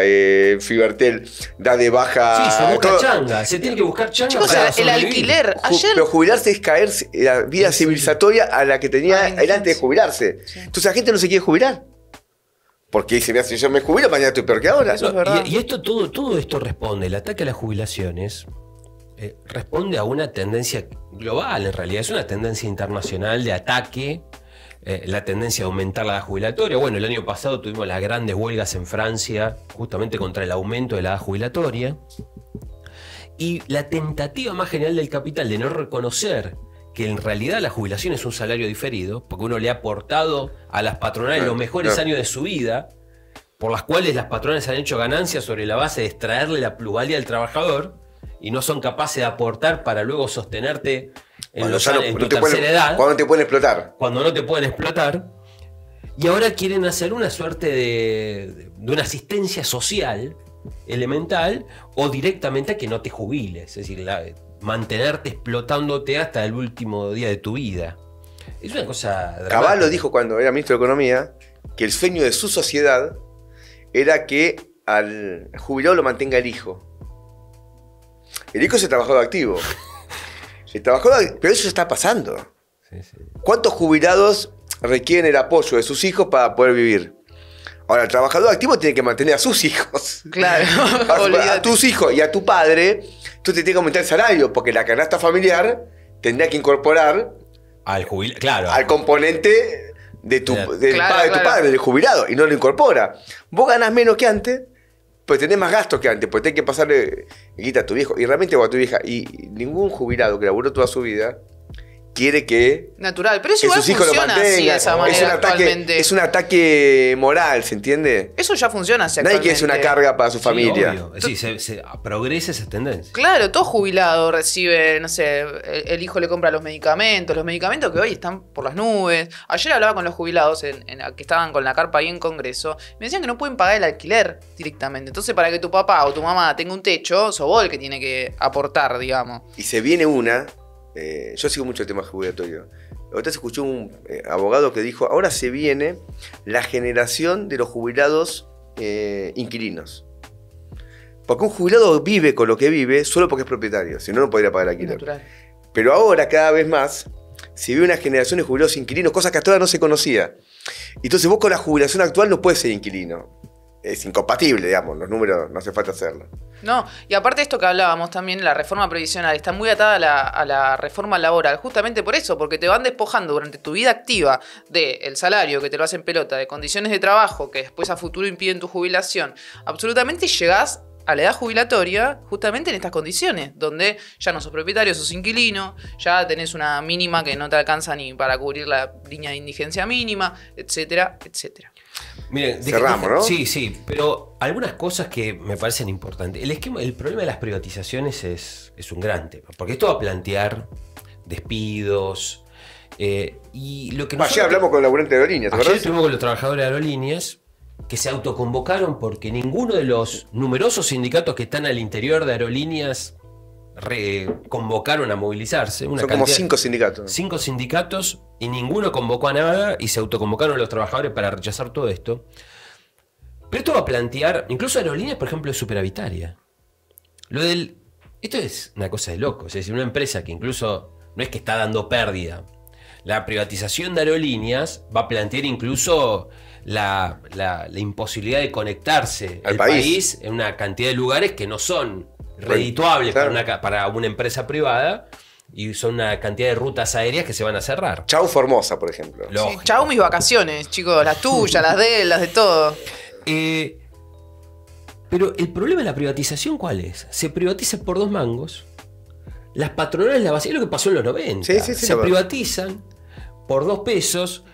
Fibertel, da de baja... Sí, se busca changa. Se tiene que buscar changa. Chicos, para el sobrevivir. alquiler. Ayer. Pero jubilarse es caer en la vida civilizatoria a la que tenía él antes de jubilarse. Sí. Entonces la gente no se quiere jubilar. Porque dice, mira, si yo me jubilo, mañana estoy peor que ahora. Eso es verdad. Y esto, todo esto responde, el ataque a las jubilaciones responde a una tendencia global, en realidad. Es una tendencia internacional de ataque, la tendencia de aumentar la edad jubilatoria. Bueno, el año pasado tuvimos las grandes huelgas en Francia, justamente contra el aumento de la edad jubilatoria. Y la tentativa más general del capital de no reconocer que en realidad la jubilación es un salario diferido, porque uno le ha aportado a las patronales los mejores años de su vida, por las cuales las patronales han hecho ganancias sobre la base de extraerle la plusvalía al trabajador, y no son capaces de aportar para luego sostenerte en tu tercera edad. Cuando te pueden explotar. Cuando no te pueden explotar. Y ahora quieren hacer una suerte de una asistencia social elemental, o directamente a que no te jubiles. Es decir, mantenerte explotándote hasta el último día de tu vida. Es una cosa dramática. Cavallo dijo cuando era ministro de Economía que el sueño de su sociedad era que al jubilado lo mantenga el hijo. El hijo es el trabajador activo. Pero eso ya está pasando. Sí, sí. ¿Cuántos jubilados requieren el apoyo de sus hijos para poder vivir? Ahora, el trabajador activo tiene que mantener a sus hijos. Claro. A tus hijos y a tu padre, tú te tienes que aumentar el salario, porque la canasta familiar tendrá que incorporar Claro. al componente del padre de tu padre, del jubilado, y no lo incorpora. Vos ganás menos que antes, pues tenés más gastos que antes, pues tenés que pasarle guita a tu viejo. Y realmente, o a tu vieja. Y ningún jubilado que laburó toda su vida quiere que natural, pero eso igual sus hijos lo funciona así de mantengan. esa manera actualmente. Es un ataque moral, ¿se entiende? Eso ya funciona así Nadie actualmente. quiere ser una carga para su familia. Obvio. Sí, se progresa esa tendencia. Claro, todo jubilado recibe, no sé, el hijo le compra los medicamentos que hoy están por las nubes. Ayer hablaba con los jubilados que estaban con la carpa ahí en Congreso, me decían que no pueden pagar el alquiler directamente. Entonces, para que tu papá o tu mamá tenga un techo, sos vos el que tiene que aportar, digamos. Y se viene una... yo sigo mucho el tema jubilatorio. Ahorita se escuchó un abogado que dijo, ahora se viene la generación de los jubilados inquilinos. Porque un jubilado vive con lo que vive solo porque es propietario, si no, no podría pagar alquiler. Natural. Pero ahora, cada vez más, se ve una generación de jubilados inquilinos, cosas que hasta ahora no se conocía. Entonces vos con la jubilación actual no puedes ser inquilino. Es incompatible, digamos, los números no hace falta hacerlo. No, y aparte de esto que hablábamos también, la reforma previsional está muy atada a la reforma laboral, justamente por eso, porque te van despojando durante tu vida activa del salario que te lo hacen pelota, de condiciones de trabajo que después a futuro impiden tu jubilación. Absolutamente llegás a la edad jubilatoria justamente en estas condiciones, donde ya no sos propietario, sos inquilino, ya tenés una mínima que no te alcanza ni para cubrir la línea de indigencia mínima, etcétera, etcétera. Miren, cerramos, ¿no? Sí, pero algunas cosas que me parecen importantes. El problema de las privatizaciones es un gran tema, porque esto va a plantear despidos y lo que Ayer hablamos con el laburante de aerolíneas, ¿te ayer acordás? estuvimos con los trabajadores de aerolíneas que se autoconvocaron porque ninguno de los numerosos sindicatos que están al interior de aerolíneas convocaron a movilizarse. Son como 5 sindicatos. 5 sindicatos y ninguno convocó a nada y se autoconvocaron los trabajadores para rechazar todo esto. Pero esto va a plantear, incluso aerolíneas, por ejemplo, es superavitaria. Esto es una cosa de locos. Es decir, una empresa que incluso no es que está dando pérdida. La privatización de aerolíneas va a plantear incluso la imposibilidad de conectarse al país en una cantidad de lugares que no son redituables, claro, para una empresa privada, y son una cantidad de rutas aéreas que se van a cerrar. Chau Formosa, por ejemplo. Sí, chau mis vacaciones, chicos, las tuyas, las de él, las de todo. Pero el problema de la privatización, ¿cuál es? Se privatiza por 2 mangos. Las patronales la vacían, es lo que pasó en los 90. Sí, se privatizan por 2 pesos.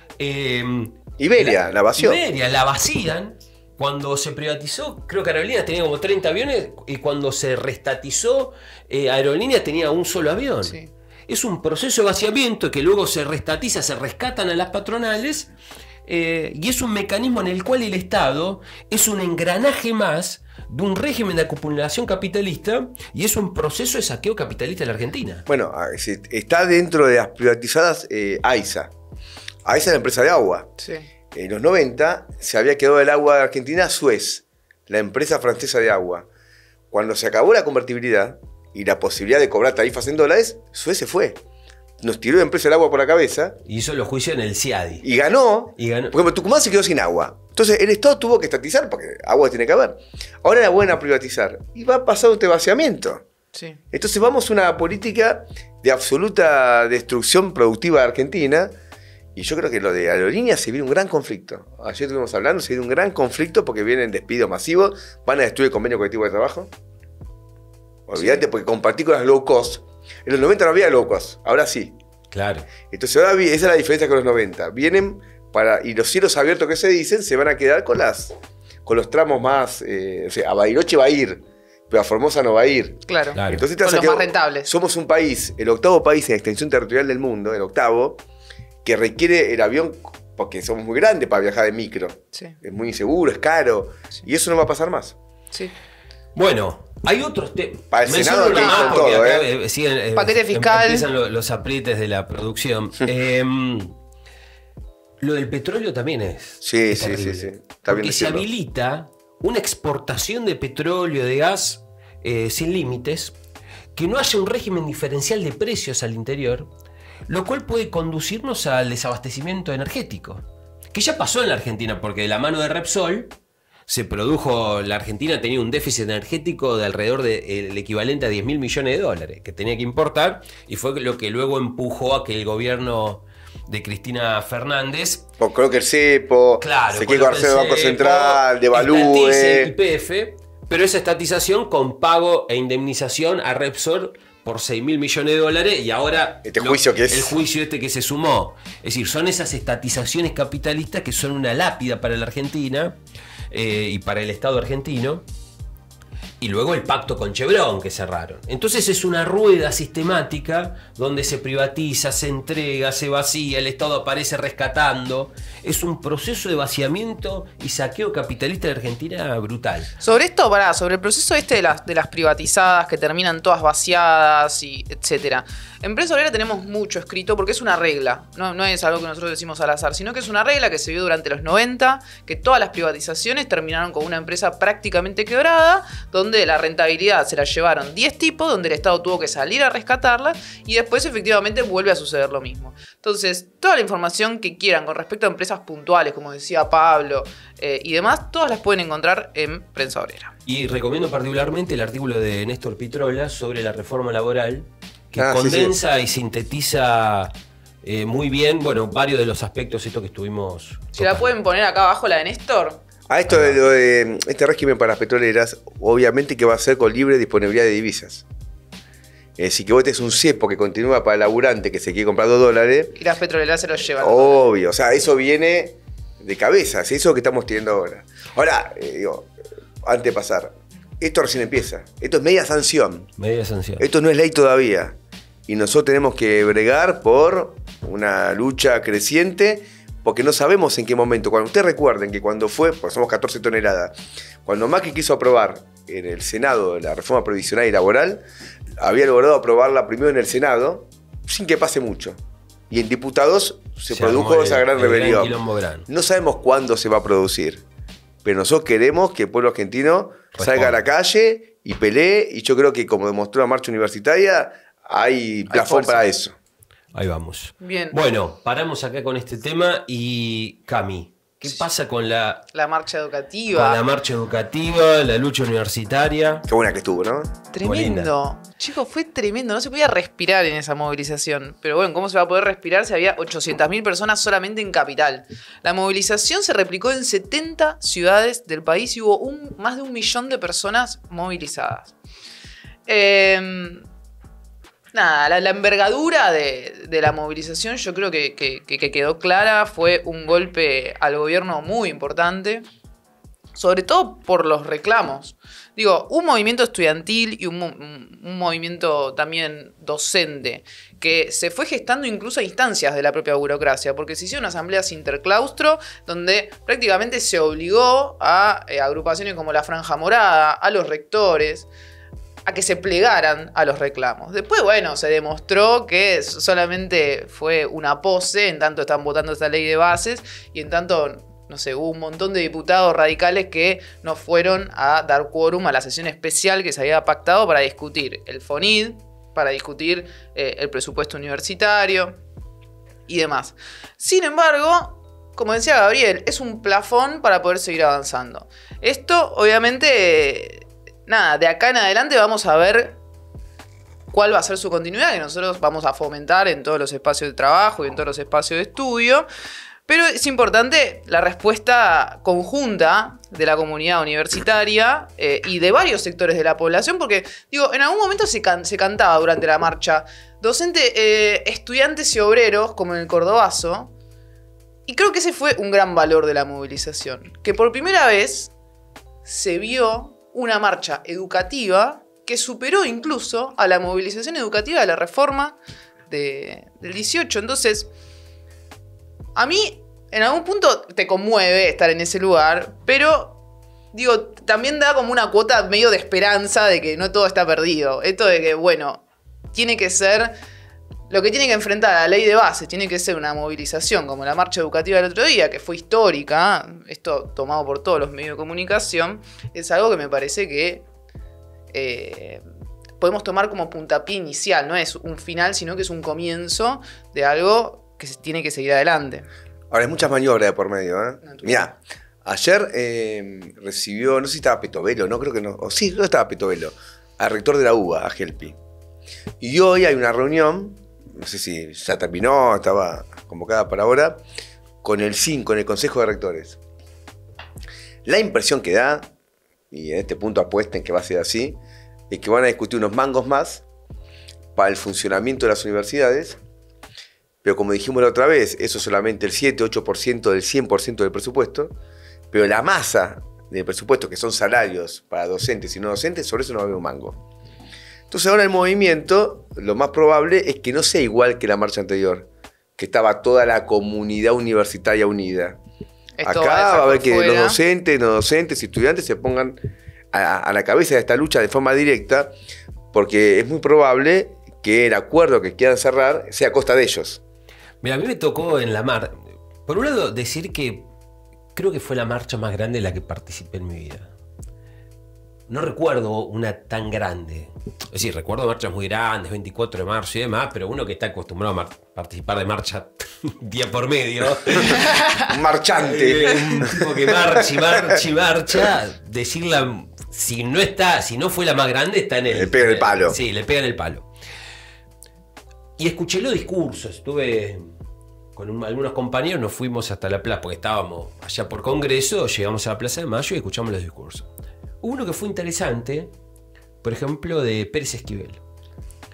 Iberia la vació. Iberia la vacían. Cuando se privatizó, creo que Aerolíneas tenía como 30 aviones, y cuando se restatizó, Aerolíneas tenía un solo avión. Sí. es un proceso de vaciamiento que luego se restatiza, se rescatan a las patronales, y es un mecanismo en el cual el Estado es un engranaje más de un régimen de acumulación capitalista y es un proceso de saqueo capitalista en la Argentina. Bueno, está dentro de las privatizadas AISA. AISA es la empresa de agua. Sí. En los 90 se había quedado el agua de Argentina Suez, la empresa francesa de agua. Cuando se acabó la convertibilidad y la posibilidad de cobrar tarifas en dólares, Suez se fue. Nos tiró la empresa del agua por la cabeza. Y hizo los juicios en el CIADI. Y ganó. Y ganó. Por ejemplo, Tucumán se quedó sin agua. Entonces el Estado tuvo que estatizar porque agua tiene que haber. Ahora era buena privatizar. Y va a pasar este vaciamiento. Sí. Entonces vamos a una política de absoluta destrucción productiva de Argentina. Y yo creo que lo de aerolíneas se viene un gran conflicto. Ayer estuvimos hablando, se viene un gran conflicto porque vienen despidos masivos, van a destruir el convenio colectivo de trabajo. Olvídate, porque compartir con las low cost. En los 90 no había low cost, ahora sí. Claro. Entonces ahora esa es la diferencia con los 90. Vienen y los cielos abiertos que se dicen se van a quedar con los tramos más. O sea, a Bariloche va a ir, pero a Formosa no va a ir. Claro. Entonces, con los más rentables. Somos un país, el octavo país en extensión territorial del mundo, el octavo, que requiere el avión porque somos muy grandes para viajar de micro. Sí. Es muy inseguro, es caro. Sí. Y eso no va a pasar más. Sí. Bueno, hay otros temas. Para el Senado uno más con porque todo, acá siguen, paquete fiscal. Empiezan los aprietes de la producción. Lo del petróleo también es. Sí. Está porque se habilita una exportación de petróleo, de gas, sin límites, que no haya un régimen diferencial de precios al interior, lo cual puede conducirnos al desabastecimiento energético, que ya pasó en la Argentina, porque de la mano de Repsol se produjo, la Argentina tenía un déficit energético de alrededor del equivalente a 10.000 millones de dólares que tenía que importar, y fue lo que luego empujó a que el gobierno de Cristina Fernández, creo que el CEPO, claro, se quiere el Banco Central, devalúe, el YPF, pero esa estatización con pago e indemnización a Repsol por 6.000 millones de dólares, y ahora el juicio que se sumó. Es decir, son esas estatizaciones capitalistas que son una lápida para la Argentina y para el Estado argentino. Y luego el pacto con Chevron que cerraron. Entonces es una rueda sistemática donde se privatiza, se entrega, se vacía, el Estado aparece rescatando. Es un proceso de vaciamiento y saqueo capitalista de Argentina brutal. Sobre esto, sobre el proceso de las privatizadas que terminan todas vaciadas y etcétera. En Prensa Obrera tenemos mucho escrito porque es una regla. No es algo que nosotros decimos al azar, sino que es una regla que se vio durante los 90, que todas las privatizaciones terminaron con una empresa prácticamente quebrada, donde la rentabilidad se la llevaron 10 tipos, donde el Estado tuvo que salir a rescatarla y después efectivamente vuelve a suceder lo mismo. Entonces, toda la información que quieran con respecto a empresas puntuales, como decía Pablo, y demás, todas las pueden encontrar en Prensa Obrera. Y recomiendo particularmente el artículo de Néstor Pitrola sobre la reforma laboral, que condensa y sintetiza muy bien, varios de los aspectos estos que estuvimos tocando. ¿Se la pueden poner acá abajo la de Néstor? A esto de este régimen para las petroleras, obviamente que va a ser con libre disponibilidad de divisas. Si que vos tenés un cepo que continúa para el laburante que se quiere comprar $2. Y las petroleras se los llevan. Obvio, o sea, eso viene de cabeza, es eso que estamos teniendo ahora. Ahora, antes de pasar, esto recién empieza. Esto es media sanción. Media sanción. Esto no es ley todavía. Y nosotros tenemos que bregar por una lucha creciente, porque no sabemos en qué momento. Cuando ustedes recuerden que cuando fue, pues somos 14 toneladas, cuando Macri quiso aprobar en el Senado la reforma previsional y laboral, había logrado aprobarla primero en el Senado, sin que pase mucho. Y en diputados se produjo esa gran rebelión. No sabemos cuándo se va a producir, pero nosotros queremos que el pueblo argentino salga a la calle y pelee, y yo creo que, como demostró la marcha universitaria, hay plafón para eso. Ahí vamos. Bien. Bueno, paramos acá con este tema. Y Cami, ¿qué pasa con la marcha educativa? Con la marcha educativa, la lucha universitaria. Qué buena que estuvo, ¿no? Tremendo. Chicos, fue tremendo. No se podía respirar en esa movilización. Pero bueno, ¿cómo se va a poder respirar si había 800.000 personas solamente en Capital? La movilización se replicó en 70 ciudades del país y hubo más de 1 millón de personas movilizadas. Nada, la envergadura de la movilización yo creo que quedó clara. Fue un golpe al gobierno muy importante. sobre todo por los reclamos. Digo, un movimiento estudiantil y un movimiento también docente que se fue gestando incluso a instancias de la propia burocracia, porque se hicieron asambleas interclaustro donde prácticamente se obligó a agrupaciones como la Franja Morada, a los rectores, a que se plegaran a los reclamos. Después, bueno, se demostró que solamente fue una pose, en tanto están votando esta ley de bases y en tanto... No sé, hubo un montón de diputados radicales que no fueron a dar quórum a la sesión especial que se había pactado para discutir el FONID, para discutir el presupuesto universitario y demás. Sin embargo, como decía Gabriel, es un plafón para poder seguir avanzando. Esto, obviamente, nada, de acá en adelante vamos a ver cuál va a ser su continuidad, que nosotros vamos a fomentar en todos los espacios de trabajo y en todos los espacios de estudio. Pero es importante la respuesta conjunta de la comunidad universitaria y de varios sectores de la población, porque, digo, en algún momento se cantaba durante la marcha estudiantes y obreros, como en el Cordobazo, y creo que ese fue un gran valor de la movilización, que por primera vez se vio una marcha educativa que superó incluso a la movilización educativa de la reforma del 18. Entonces... A mí, en algún punto, te conmueve estar en ese lugar, pero, digo, también da como una cuota medio de esperanza de que no todo está perdido. Esto de que, bueno, tiene que ser... Lo que tiene que enfrentar a la ley de base tiene que ser una movilización, como la marcha educativa del otro día, que fue histórica, esto tomado por todos los medios de comunicación, es algo que me parece que podemos tomar como puntapié inicial. No es un final, sino que es un comienzo de algo... que se tiene que seguir adelante. Ahora, hay muchas maniobras de por medio, ¿eh? Mirá, ayer recibió, no sé si estaba Petovelo, no creo que no, o sí, creo que estaba Petovelo, al rector de la UBA, a Gelpi. Y hoy hay una reunión, no sé si ya terminó, estaba convocada para ahora, con el CIN, con el Consejo de Rectores. La impresión que da, y en este punto apuesten que va a ser así, es que van a discutir unos mangos más para el funcionamiento de las universidades. Pero como dijimos la otra vez, eso es solamente el 7-8% del 100% del presupuesto. Pero la masa del presupuesto, que son salarios para docentes y no docentes, sobre eso no va a haber un mango. Entonces ahora el movimiento, lo más probable es que no sea igual que la marcha anterior, que estaba toda la comunidad universitaria unida. Acá va a haber que los docentes, no docentes y estudiantes se pongan a la cabeza de esta lucha de forma directa, porque es muy probable que el acuerdo que quieran cerrar sea a costa de ellos. Mira, a mí me tocó en la mar, por un lado, decir que creo que fue la marcha más grande en la que participé en mi vida. No recuerdo una tan grande. Es decir, recuerdo marchas muy grandes, 24 de marzo y demás, pero uno que está acostumbrado a participar de marcha día por medio. Un marchante. Un tipo que marcha, decirla, si no fue la más grande, está en el... Le pega en el palo. Sí, le pega en el palo. Y escuché los discursos, estuve con algunos compañeros, nos fuimos hasta la plaza, porque estábamos allá por Congreso, llegamos a la Plaza de Mayo y escuchamos los discursos. Hubo uno que fue interesante, por ejemplo, de Pérez Esquivel.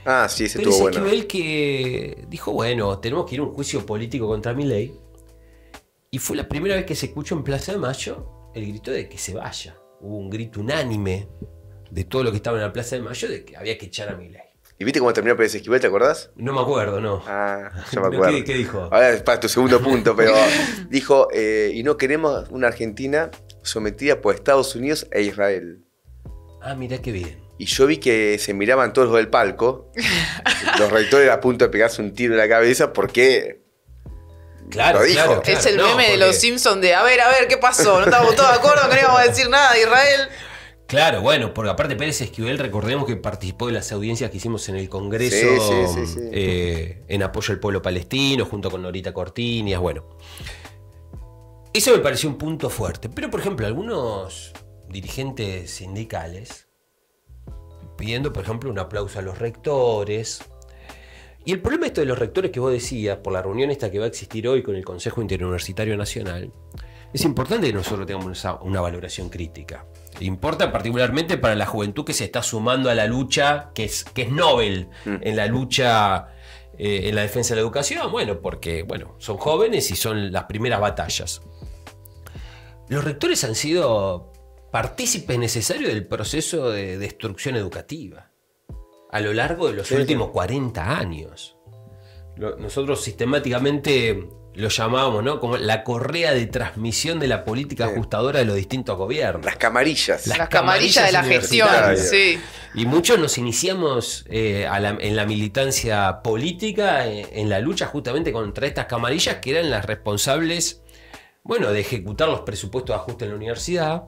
Ah, sí, ese estuvo bueno. Pérez Esquivel que dijo, bueno, tenemos que ir a un juicio político contra Milei. Y fue la primera vez que se escuchó en Plaza de Mayo el grito de que se vaya. Hubo un grito unánime de todo lo que estaba en la Plaza de Mayo de que había que echar a Milei. ¿Y viste cómo terminó Pérez Esquivel, te acordás? No me acuerdo, no. Ah, yo me acuerdo. ¿Qué dijo? Ahora es para tu segundo punto, pero dijo, y no queremos una Argentina sometida por Estados Unidos e Israel. Ah, mirá qué bien. Y yo vi que se miraban todos los del palco, los rectores a punto de pegarse un tiro en la cabeza, porque... Claro, lo dijo. claro. Es el meme porque... de los Simpsons de, a ver, ¿qué pasó? No estábamos todos de acuerdo, no queríamos decir nada de Israel. Claro, bueno, porque aparte Pérez Esquivel, recordemos que participó de las audiencias que hicimos en el Congreso sí. En apoyo al pueblo palestino, junto con Norita Cortiñas, bueno. Eso me pareció un punto fuerte. Pero, por ejemplo, algunos dirigentes sindicales pidiendo, por ejemplo, un aplauso a los rectores. Y el problema esto de los rectores que vos decías, por la reunión esta que va a existir hoy con el Consejo Interuniversitario Nacional, es importante que nosotros tengamos una valoración crítica. Importa particularmente para la juventud que se está sumando a la lucha, que es Nobel en la lucha en la defensa de la educación. Bueno, porque son jóvenes y son las primeras batallas. los rectores han sido partícipes necesarios del proceso de destrucción educativa a lo largo de los últimos 40 años. Nosotros sistemáticamente lo llamábamos, ¿no?, como la correa de transmisión de la política ajustadora de los distintos gobiernos. Las camarillas. Las camarillas de la gestión, sí. Y muchos nos iniciamos en la militancia política, en la lucha justamente contra estas camarillas que eran las responsables, bueno, de ejecutar los presupuestos de ajuste en la universidad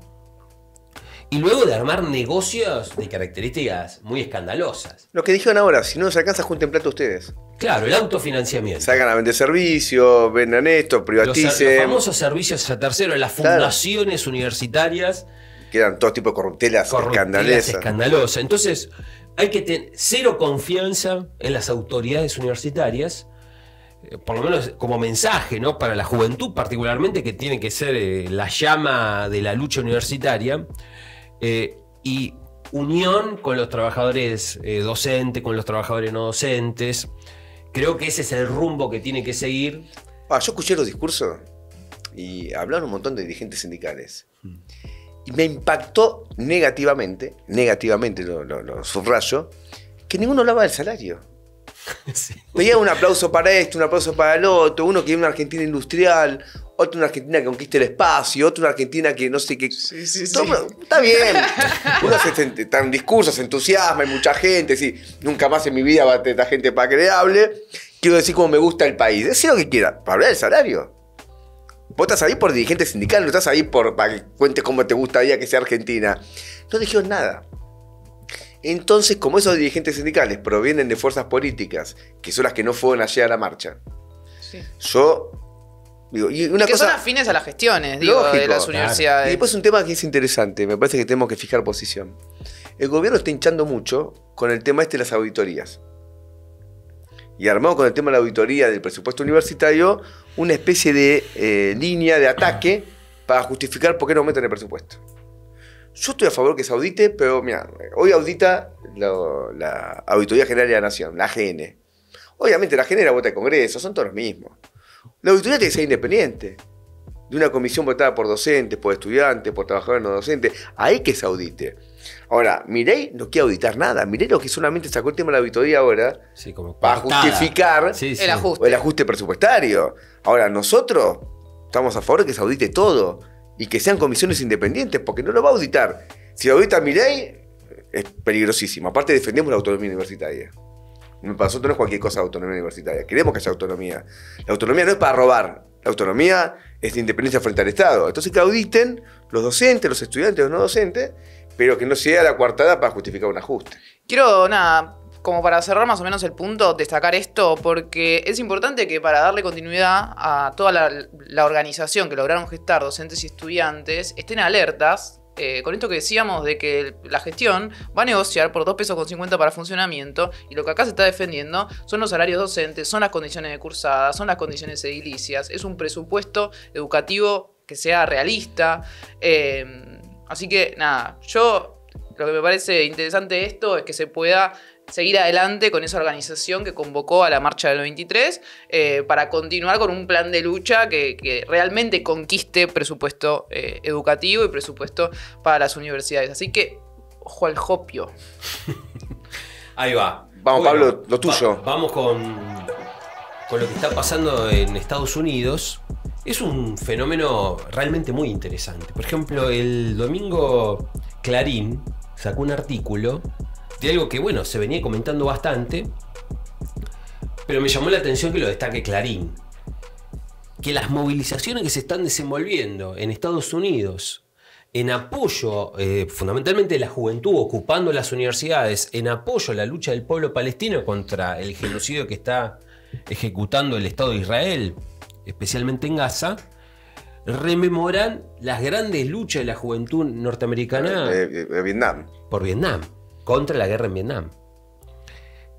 y luego de armar negocios de características muy escandalosas. Lo que dijeron ahora, si no nos alcanza, junten plata ustedes. Claro, el autofinanciamiento. Salgan a vender servicios, vendan esto, privaticen. Los famosos servicios a terceros, las fundaciones universitarias. Que eran todo tipo de corruptelas escandalosas. Entonces, hay que tener cero confianza en las autoridades universitarias, por lo menos como mensaje, ¿no?, para la juventud particularmente, que tiene que ser la llama de la lucha universitaria, y unión con los trabajadores docentes, con los trabajadores no docentes. Creo que ese es el rumbo que tiene que seguir. Yo escuché los discursos y hablaron un montón de dirigentes sindicales. Y me impactó negativamente lo subrayo, que ninguno hablaba del salario. Sí. Veía un aplauso para esto, un aplauso para el otro, uno que viene una Argentina industrial, otro una Argentina que conquiste el espacio, otro una Argentina que no sé qué. Sí. Está bien. Uno está en discursos, se entusiasma, hay mucha gente, sí, nunca más en mi vida va a tener gente para que le hable. Quiero decir cómo me gusta el país. Decir lo que quiera, para hablar del salario. Vos estás ahí por dirigente sindical, no estás ahí para que cuentes cómo te gustaría que sea Argentina. No dijeron nada. Entonces, como esos dirigentes sindicales provienen de fuerzas políticas, que son las que no fueron ayer a la marcha, yo digo, y una que cosa, son afines a las gestiones, digo, de las universidades. Y después un tema que es interesante, me parece que tenemos que fijar posición. El gobierno está hinchando mucho con el tema de las auditorías. Y armado con el tema de la auditoría del presupuesto universitario, una especie de línea de ataque para justificar por qué no aumentan el presupuesto. Yo estoy a favor que se audite, pero mira, hoy audita la Auditoría General de la Nación, la AGN. Obviamente la AGN la vota el Congreso, son todos los mismos. La auditoría tiene que ser independiente, de una comisión votada por docentes, por estudiantes, por trabajadores no docentes, ahí que se audite. Ahora, Milei no quiere auditar nada. Milei lo que solamente sacó el tema de la auditoría ahora para justificar el ajuste presupuestario. Ahora, nosotros estamos a favor de que se audite todo y que sean comisiones independientes, porque no lo va a auditar. Si lo audita Milei, es peligrosísimo. Aparte, defendemos la autonomía universitaria. Para nosotros no es cualquier cosa de autonomía universitaria. Queremos que haya autonomía. La autonomía no es para robar. La autonomía es de independencia frente al Estado. Entonces, que auditen los docentes, los estudiantes, los no docentes, pero que no sea la coartada para justificar un ajuste. Quiero, como para cerrar más o menos el punto, destacar esto, porque es importante que para darle continuidad a toda la organización que lograron gestar docentes y estudiantes, estén alertas con esto que decíamos de que la gestión va a negociar por 2,50 pesos para funcionamiento, y lo que acá se está defendiendo son los salarios docentes, son las condiciones de cursada, son las condiciones edilicias, es un presupuesto educativo que sea realista. Así que yo lo que me parece interesante de esto es que se pueda seguir adelante con esa organización que convocó a la marcha del 23 para continuar con un plan de lucha que realmente conquiste presupuesto educativo y presupuesto para las universidades. Así que, ojo al jopio. Ahí va. Vamos, Pablo, lo tuyo. Vamos con lo que está pasando en Estados Unidos. Es un fenómeno realmente muy interesante. Por ejemplo, el domingo Clarín sacó un artículo de algo que, bueno, se venía comentando bastante, pero me llamó la atención que lo destaque Clarín. Que las movilizaciones que se están desenvolviendo en Estados Unidos en apoyo, fundamentalmente de la juventud ocupando las universidades, en apoyo a la lucha del pueblo palestino contra el genocidio que está ejecutando el Estado de Israel, especialmente en Gaza, rememoran las grandes luchas de la juventud norteamericana de Vietnam. Por Vietnam, contra la guerra en Vietnam.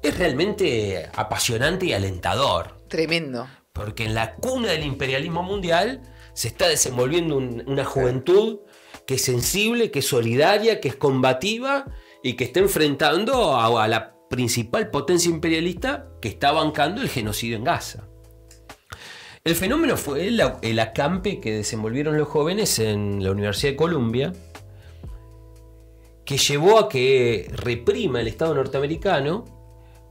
Es realmente apasionante y alentador. Tremendo. Porque en la cuna del imperialismo mundial se está desenvolviendo una juventud que es sensible, que es solidaria, que es combativa y que está enfrentando a la principal potencia imperialista que está bancando el genocidio en Gaza. El fenómeno fue el acampe que desenvolvieron los jóvenes en la Universidad de Columbia, que llevó a que reprima el Estado norteamericano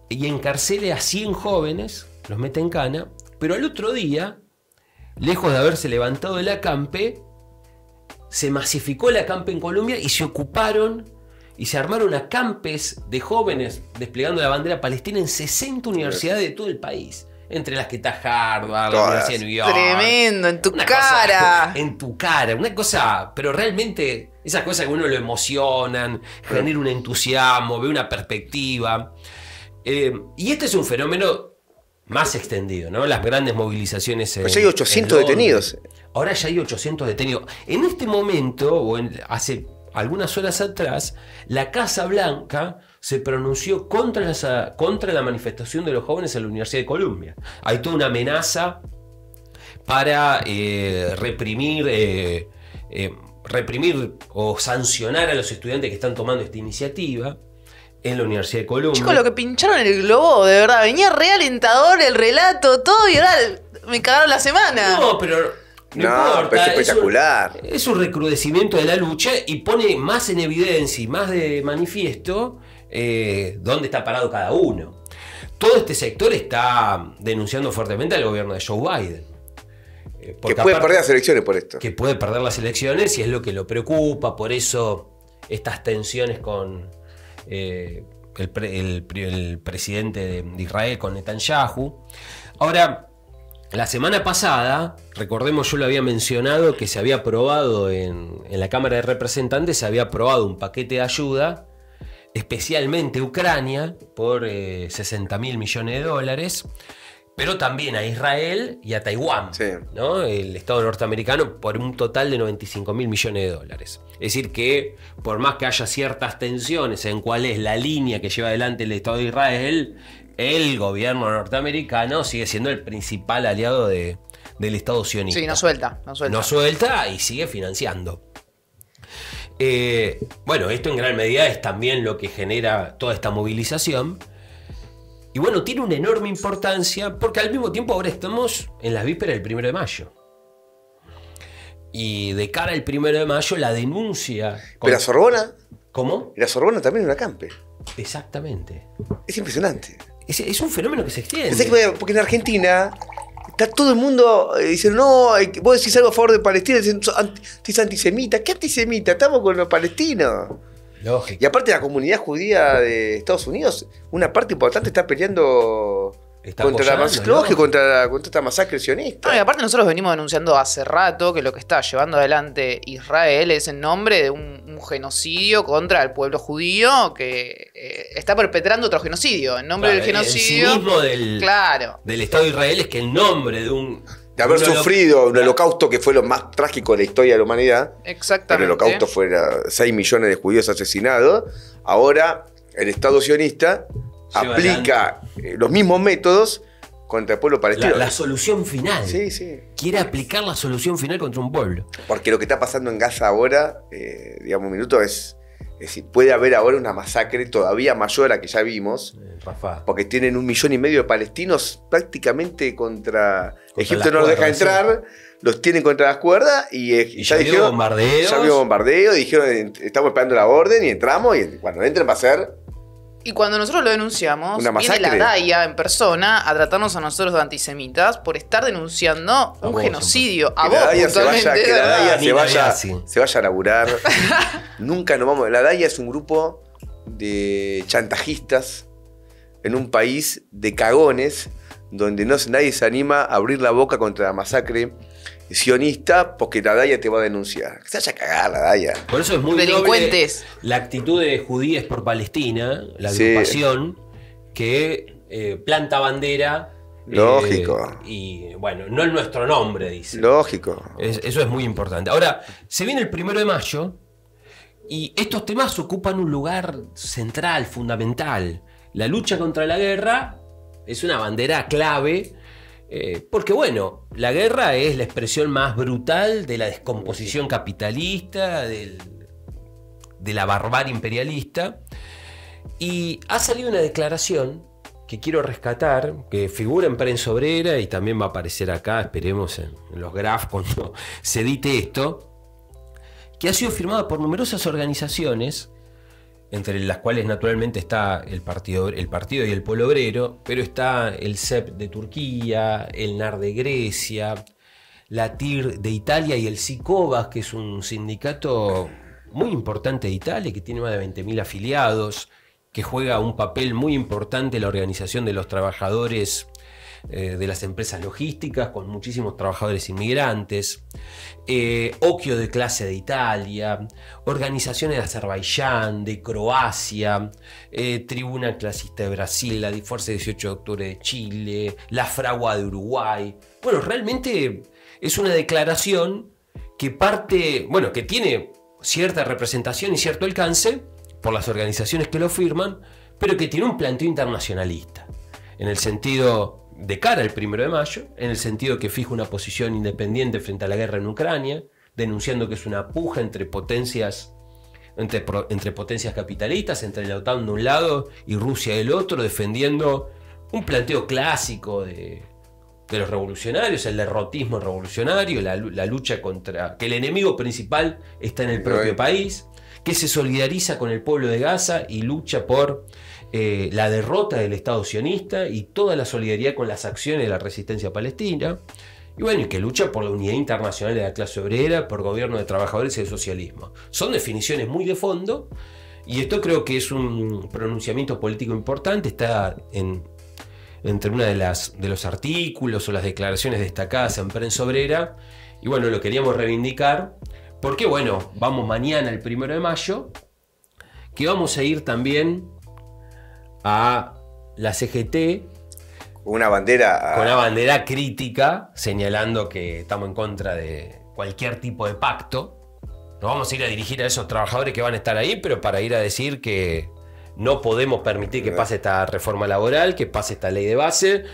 y encarcele a 100 jóvenes, los mete en cana, pero al otro día, lejos de haberse levantado el acampe, se masificó el acampe en Colombia y se ocuparon y se armaron acampes de jóvenes desplegando la bandera palestina en 60 universidades de todo el país. Entre las que está Harvard, la Universidad de New York. Tremendo, en tu Una cara. cosa, en tu cara, una cosa, pero realmente esas cosas que a uno lo emocionan, genera un entusiasmo, ve una perspectiva. Y este es un fenómeno más extendido, ¿no? Las grandes movilizaciones. Pues hay 800 detenidos. Ahora ya hay 800 detenidos. En este momento, hace algunas horas atrás, la Casa Blanca se pronunció contra la manifestación de los jóvenes en la Universidad de Columbia. Hay toda una amenaza para reprimir o sancionar a los estudiantes que están tomando esta iniciativa en la Universidad de Columbia. Chicos, lo que pincharon en el globo, de verdad, venía re alentador el relato, todo, y ahora me cagaron la semana. No, pero no importa, pero es espectacular. Es un recrudecimiento de la lucha y pone más en evidencia y más de manifiesto dónde está parado cada uno. Todo este sector está denunciando fuertemente al gobierno de Joe Biden. Que puede perder las elecciones por esto. Que puede perder las elecciones y es lo que lo preocupa. Por eso estas tensiones con el presidente de Israel, con Netanyahu. Ahora, la semana pasada, recordemos, yo lo había mencionado, que se había aprobado en la Cámara de Representantes, se había aprobado un paquete de ayuda, especialmente a Ucrania, por $60.000 millones, pero también a Israel y a Taiwán, Sí. ¿no? El Estado norteamericano, por un total de $95.000 millones. Es decir que, por más que haya ciertas tensiones en cuál es la línea que lleva adelante el Estado de Israel, el gobierno norteamericano sigue siendo el principal aliado del Estado sionista. Sí, no suelta. No suelta y sigue financiando. Bueno, esto en gran medida es también lo que genera toda esta movilización. Y bueno, tiene una enorme importancia porque al mismo tiempo ahora estamos en las vísperas del 1 de mayo. Y de cara al 1 de mayo, la denuncia... Pero la Sorbona. ¿Cómo? La Sorbona también es un acampe. Exactamente. Es impresionante. Es un fenómeno que se extiende. Pensé que, porque en Argentina está todo el mundo diciendo, no, vos decís algo a favor de Palestina, dicen, sos antisemita. ¿Qué antisemita? Estamos con los palestinos. Lógico. Y aparte la comunidad judía de Estados Unidos, una parte importante está peleando contra esta masacre sionista. No, y aparte nosotros venimos denunciando hace rato que lo que está llevando adelante Israel es en nombre de un genocidio contra el pueblo judío que está perpetrando otro genocidio. En nombre del genocidio. El cinismo del Estado de Israel es que en nombre de haber sufrido un holocausto que fue lo más trágico de la historia de la humanidad. Exactamente. El holocausto fue 6 millones de judíos asesinados. Ahora el Estado sionista aplica los mismos métodos contra el pueblo palestino. La solución final. Sí, sí. Quiere aplicar la solución final contra un pueblo. Porque lo que está pasando en Gaza ahora, digamos, un minuto, es decir, puede haber ahora una masacre todavía mayor a la que ya vimos. Porque tienen 1,5 millones de palestinos prácticamente contra Egipto no los deja entrar. Los tienen contra las cuerdas y ya dijeron bombardeos. Ya vio bombardeos, dijeron estamos esperando la orden y entramos y cuando entren va a ser. Y cuando nosotros lo denunciamos, una masacre. Viene la DAIA en persona a tratarnos a nosotros de antisemitas por estar denunciando un genocidio. A vos, puntualmente. Que la DAIA se vaya a laburar. Nunca nos vamos. La DAIA es un grupo de chantajistas en un país de cagones donde nadie se anima a abrir la boca contra la masacre sionista porque la DAIA te va a denunciar. Que se vaya a cagar la DAIA. Por eso es muy delincuentes. Noble la actitud de Judíes por Palestina, la agrupación que planta bandera. Lógico. Y bueno, no en nuestro nombre, dice. Lógico. Eso es muy importante. Ahora, se viene el 1 de mayo y estos temas ocupan un lugar central, fundamental. La lucha contra la guerra es una bandera clave. Porque bueno, la guerra es la expresión más brutal de la descomposición capitalista, de la barbarie imperialista. Y ha salido una declaración que quiero rescatar, que figura en Prensa Obrera y también va a aparecer acá, esperemos en los graphs cuando se edite esto, que ha sido firmada por numerosas organizaciones, entre las cuales naturalmente está el partido y el Polo Obrero, pero está el CEP de Turquía, el NAR de Grecia, la TIR de Italia y el SICOBAS, que es un sindicato muy importante de Italia, que tiene más de 20.000 afiliados, que juega un papel muy importante en la organización de los trabajadores de las empresas logísticas, con muchísimos trabajadores inmigrantes, Occhio de Clase de Italia, organizaciones de Azerbaiyán, de Croacia, Tribuna Clasista de Brasil, la Fuerza 18 de Octubre de Chile, la Fragua de Uruguay. Bueno, realmente es una declaración que parte, bueno, que tiene cierta representación y cierto alcance por las organizaciones que lo firman, pero que tiene un planteo internacionalista, en el sentido de cara al 1 de mayo, en el sentido que fija una posición independiente frente a la guerra en Ucrania, denunciando que es una puja entre potencias capitalistas, entre la OTAN de un lado y Rusia del otro, defendiendo un planteo clásico de los revolucionarios, el derrotismo revolucionario, la lucha contra que el enemigo principal está en el propio país, que se solidariza con el pueblo de Gaza y lucha por la derrota del Estado sionista y toda la solidaridad con las acciones de la resistencia palestina, y bueno, y que lucha por la unidad internacional de la clase obrera, por gobierno de trabajadores y el socialismo. Son definiciones muy de fondo, y esto creo que es un pronunciamiento político importante, está entre una de los artículos o las declaraciones destacadas en Prensa Obrera, y bueno, lo queríamos reivindicar, porque bueno, vamos mañana el 1 de mayo, que vamos a ir también a la CGT con una bandera crítica, señalando que estamos en contra de cualquier tipo de pacto. Nos vamos a ir a dirigir a esos trabajadores que van a estar ahí, pero para ir a decir que no podemos permitir que pase esta reforma laboral, que pase esta ley de base,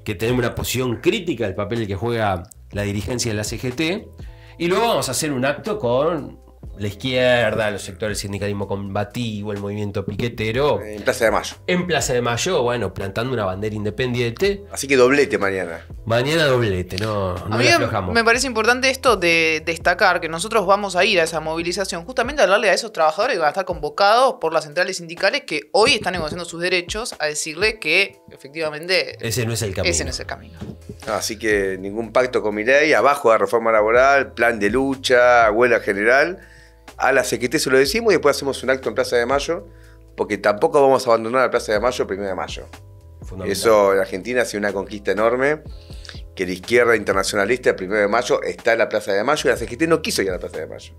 que tenemos una posición crítica del papel que juega la dirigencia de la CGT, y luego vamos a hacer un acto con la izquierda, los sectores del sindicalismo combativo, el movimiento piquetero. En Plaza de Mayo. En Plaza de Mayo, bueno, plantando una bandera independiente. Así que doblete mañana. Mañana doblete, no le aflojamos. Me parece importante esto de destacar que nosotros vamos a ir a esa movilización, justamente a hablarle a esos trabajadores que van a estar convocados por las centrales sindicales que hoy están negociando sus derechos, a decirle que efectivamente ese no es el camino. Ese no es el camino. Así que ningún pacto con Milei, abajo la reforma laboral, plan de lucha, huelga general. A la CGT se lo decimos y después hacemos un acto en Plaza de Mayo, porque tampoco vamos a abandonar la Plaza de Mayo el 1 de mayo. Eso en Argentina ha sido una conquista enorme, que la izquierda internacionalista el 1 de mayo está en la Plaza de Mayo y la CGT no quiso ir a la Plaza de Mayo.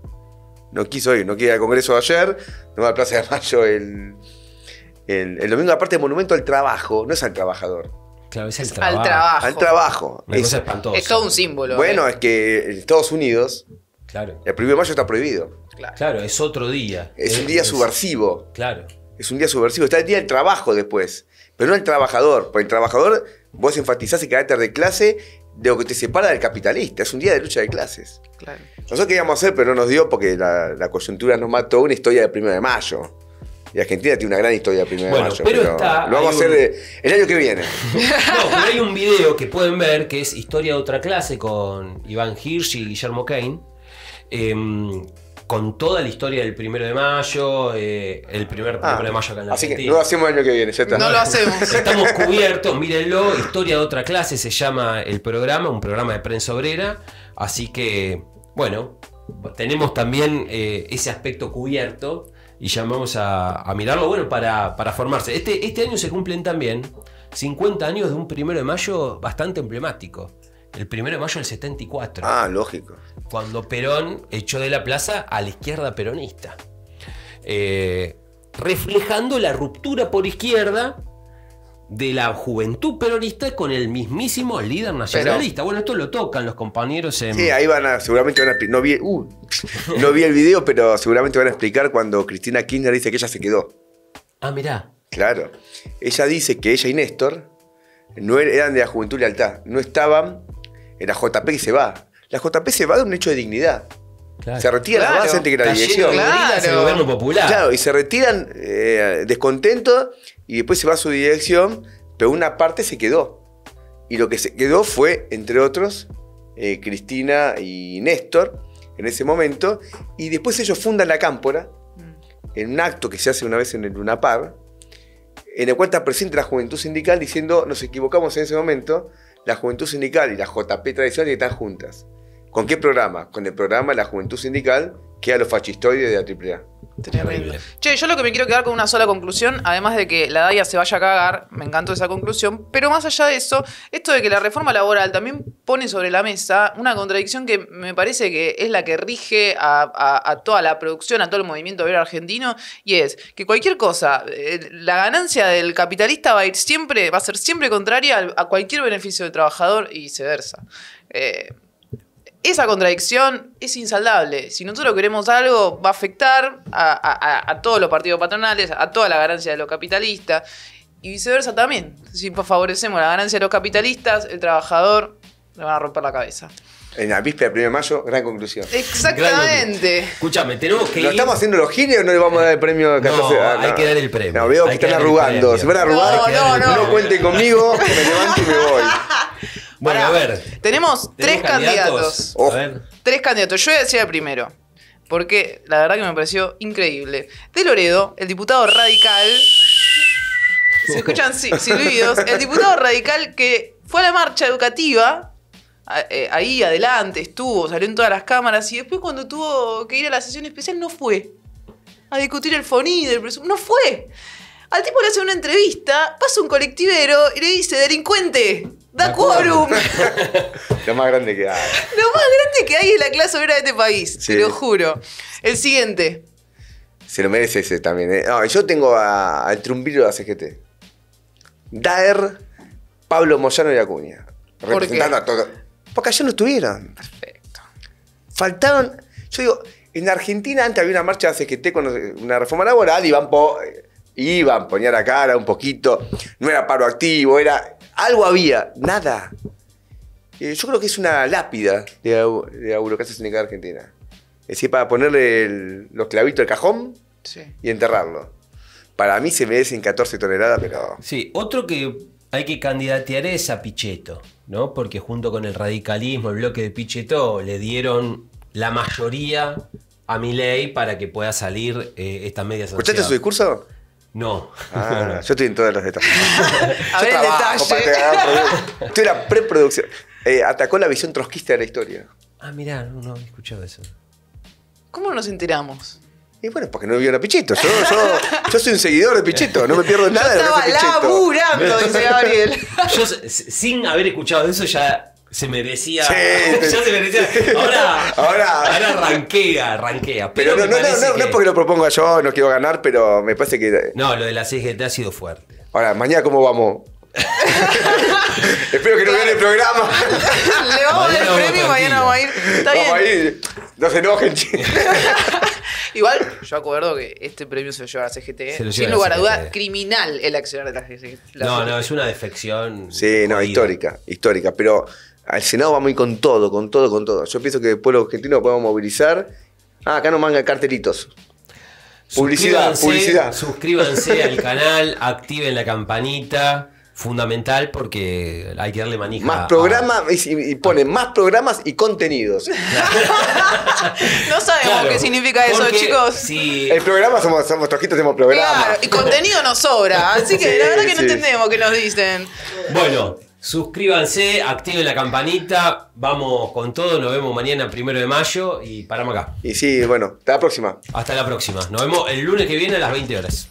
No quiso ir al Congreso de ayer, no va a la Plaza de Mayo el domingo, aparte del monumento al trabajo, no es al trabajador. Claro, es el trabajo. Al trabajo. Una cosa espantosa. Es todo un símbolo. Bueno, es que en Estados Unidos claro, el 1 de mayo está prohibido. Claro, es otro día. Es un día subversivo. Claro. Es un día subversivo. Está el día del trabajo después. Pero no el trabajador. Porque el trabajador, vos enfatizás el carácter de clase de lo que te separa del capitalista. Es un día de lucha de clases. Claro. Nosotros queríamos hacer, pero no nos dio porque la coyuntura nos mató, una historia del 1 de mayo. Y Argentina tiene una gran historia del 1 de mayo. Pero lo vamos a hacer el año que viene. No, pero hay un video que pueden ver que es Historia de otra clase con Iván Hirsch y Guillermo Kane. Con toda la historia del 1 de mayo, el primer 1 de mayo acá en la Argentina. Así que no lo hacemos el año que viene, ya está. No lo hacemos. Estamos cubiertos, mírenlo. Historia de otra clase se llama el programa, un programa de Prensa Obrera. Así que, bueno, tenemos también ese aspecto cubierto y ya vamos a mirarlo, bueno, para formarse. Este año se cumplen también 50 años de un 1 de mayo bastante emblemático. El 1 de mayo del 74. Ah, lógico. Cuando Perón echó de la plaza a la izquierda peronista. Reflejando la ruptura por izquierda de la juventud peronista con el mismísimo líder nacionalista. Bueno, esto lo tocan los compañeros en... Sí, ahí seguramente van a explicar. No vi el video, pero seguramente van a explicar cuando Cristina Kirchner dice que ella se quedó. Ah, mirá. Claro. Ella dice que ella y Néstor no eran de la Juventud y Lealtad. No estaban en la JP que se va. La JP se va de un hecho de dignidad. Claro. Se retiran las bases antes que la dirección. El gobierno popular. Claro, y se retiran descontentos y después se va a su dirección pero una parte se quedó. Y lo que se quedó fue, entre otros, Cristina y Néstor, en ese momento, y después ellos fundan la Cámpora, en un acto que se hace una vez en el Luna Park, en el cual está presente la Juventud Sindical diciendo, nos equivocamos en ese momento, la Juventud Sindical y la JP Tradicional están juntas. ¿Con qué programa? Con el programa de la Juventud Sindical, que a los fascistoides de la AAA. Tremendo. Che, yo lo que me quiero quedar con una sola conclusión, además de que la DAIA se vaya a cagar, me encantó esa conclusión, pero más allá de eso, esto de que la reforma laboral también pone sobre la mesa una contradicción que me parece que es la que rige a toda la producción, a todo el movimiento obrero argentino, y es que cualquier cosa, la ganancia del capitalista va a ser siempre contraria a cualquier beneficio del trabajador y viceversa. Esa contradicción es insaldable. Si nosotros queremos algo, va a afectar a todos los partidos patronales, a toda la ganancia de los capitalistas y viceversa también. Si favorecemos la ganancia de los capitalistas, el trabajador le van a romper la cabeza. En la víspera del 1 de mayo, gran conclusión. Exactamente. Escúchame, tenemos que ¿Lo estamos haciendo los giles o no le vamos a dar el premio de 14? No, hay que dar el premio. No, veo que están arrugando. Se van a arrugar. No. No cuenten conmigo, me levanto y me voy. Bueno, Pará, a ver. Tenemos tres candidatos. A ver. 3 candidatos. Yo voy a decir el primero. Porque la verdad que me pareció increíble. De Loredo, el diputado radical. Se escuchan silbidos. El diputado radical que fue a la marcha educativa. Ahí adelante estuvo, salió en todas las cámaras. Y después, cuando tuvo que ir a la sesión especial, no fue. A discutir el FONI del presupuesto. No fue. Al tipo le hace una entrevista, pasa un colectivero y le dice: delincuente, da quórum. Lo más grande que hay. Lo más grande que hay es la clase obrera de este país, Sí. te lo juro. El siguiente. Se lo merece ese también. No, yo tengo al trumbilo de la CGT. Daer, Pablo Moyano y Acuña. ¿Por Representando qué? a todos. Porque ayer no estuvieron. Perfecto. Faltaron. Yo digo, en Argentina antes había una marcha de la CGT con una reforma laboral y iban, ponían la cara un poquito. No era paro activo, algo había. Nada. Yo creo que es una lápida de la burocracia sindical argentina. Es decir, para ponerle los clavitos al cajón Sí. y enterrarlo. Para mí se merecen 14 toneladas, pero... Sí, otro que hay que candidatear es a Pichetto, ¿no? Porque junto con el radicalismo, el bloque de Pichetto, le dieron la mayoría a Milei para que pueda salir esta media sanción. ¿Escuchaste su discurso? No. Yo estoy en todos los detalles. A ver el detalle. Estoy en la preproducción. Atacó la visión trotskista de la historia. Ah, mirá, no he escuchado eso. ¿Cómo nos enteramos? Y bueno, porque no vieron a Pichetto. Yo soy un seguidor de Pichetto, no me pierdo nada de lo que Estaba hace Pichetto. laburando, dice Gabriel. Yo, sin haber escuchado eso, ya se merecía. Sí, ya se merecía. Ahora rankea. Pero no es porque lo proponga yo, no quiero ganar, pero me parece que... No, lo de la CGT ha sido fuerte. Ahora, mañana cómo vamos. Espero que no vean el programa. Le vamos a dar el Mañana premio y vamos mañana vamos a ir. Está Vamos a bien. ir. No se enojen, chicos. Igual, yo acuerdo que este premio se lo lleva a la CGT. Se lo lleva Sin la lugar a CGT. duda, criminal el accionar de la CGT. No, es una defección. Sí, no, jodida. histórica. Pero al Senado vamos a ir con todo. Yo pienso que el pueblo argentino lo podemos movilizar. Acá nos mangan cartelitos. Publicidad. Suscríbanse al canal, activen la campanita. Fundamental porque hay que darle manija. Más programas y ponen más programas y contenidos. No sabemos Claro, qué significa eso, porque chicos. Si, El programa somos trojitos, hacemos programas. Claro, y contenido nos sobra. Así que Sí, la verdad que no sí. entendemos qué nos dicen. bueno, suscríbanse, activen la campanita. Vamos con todo. Nos vemos mañana 1 de mayo y paramos acá. Y sí, bueno, hasta la próxima. Hasta la próxima. Nos vemos el lunes que viene a las 20 horas.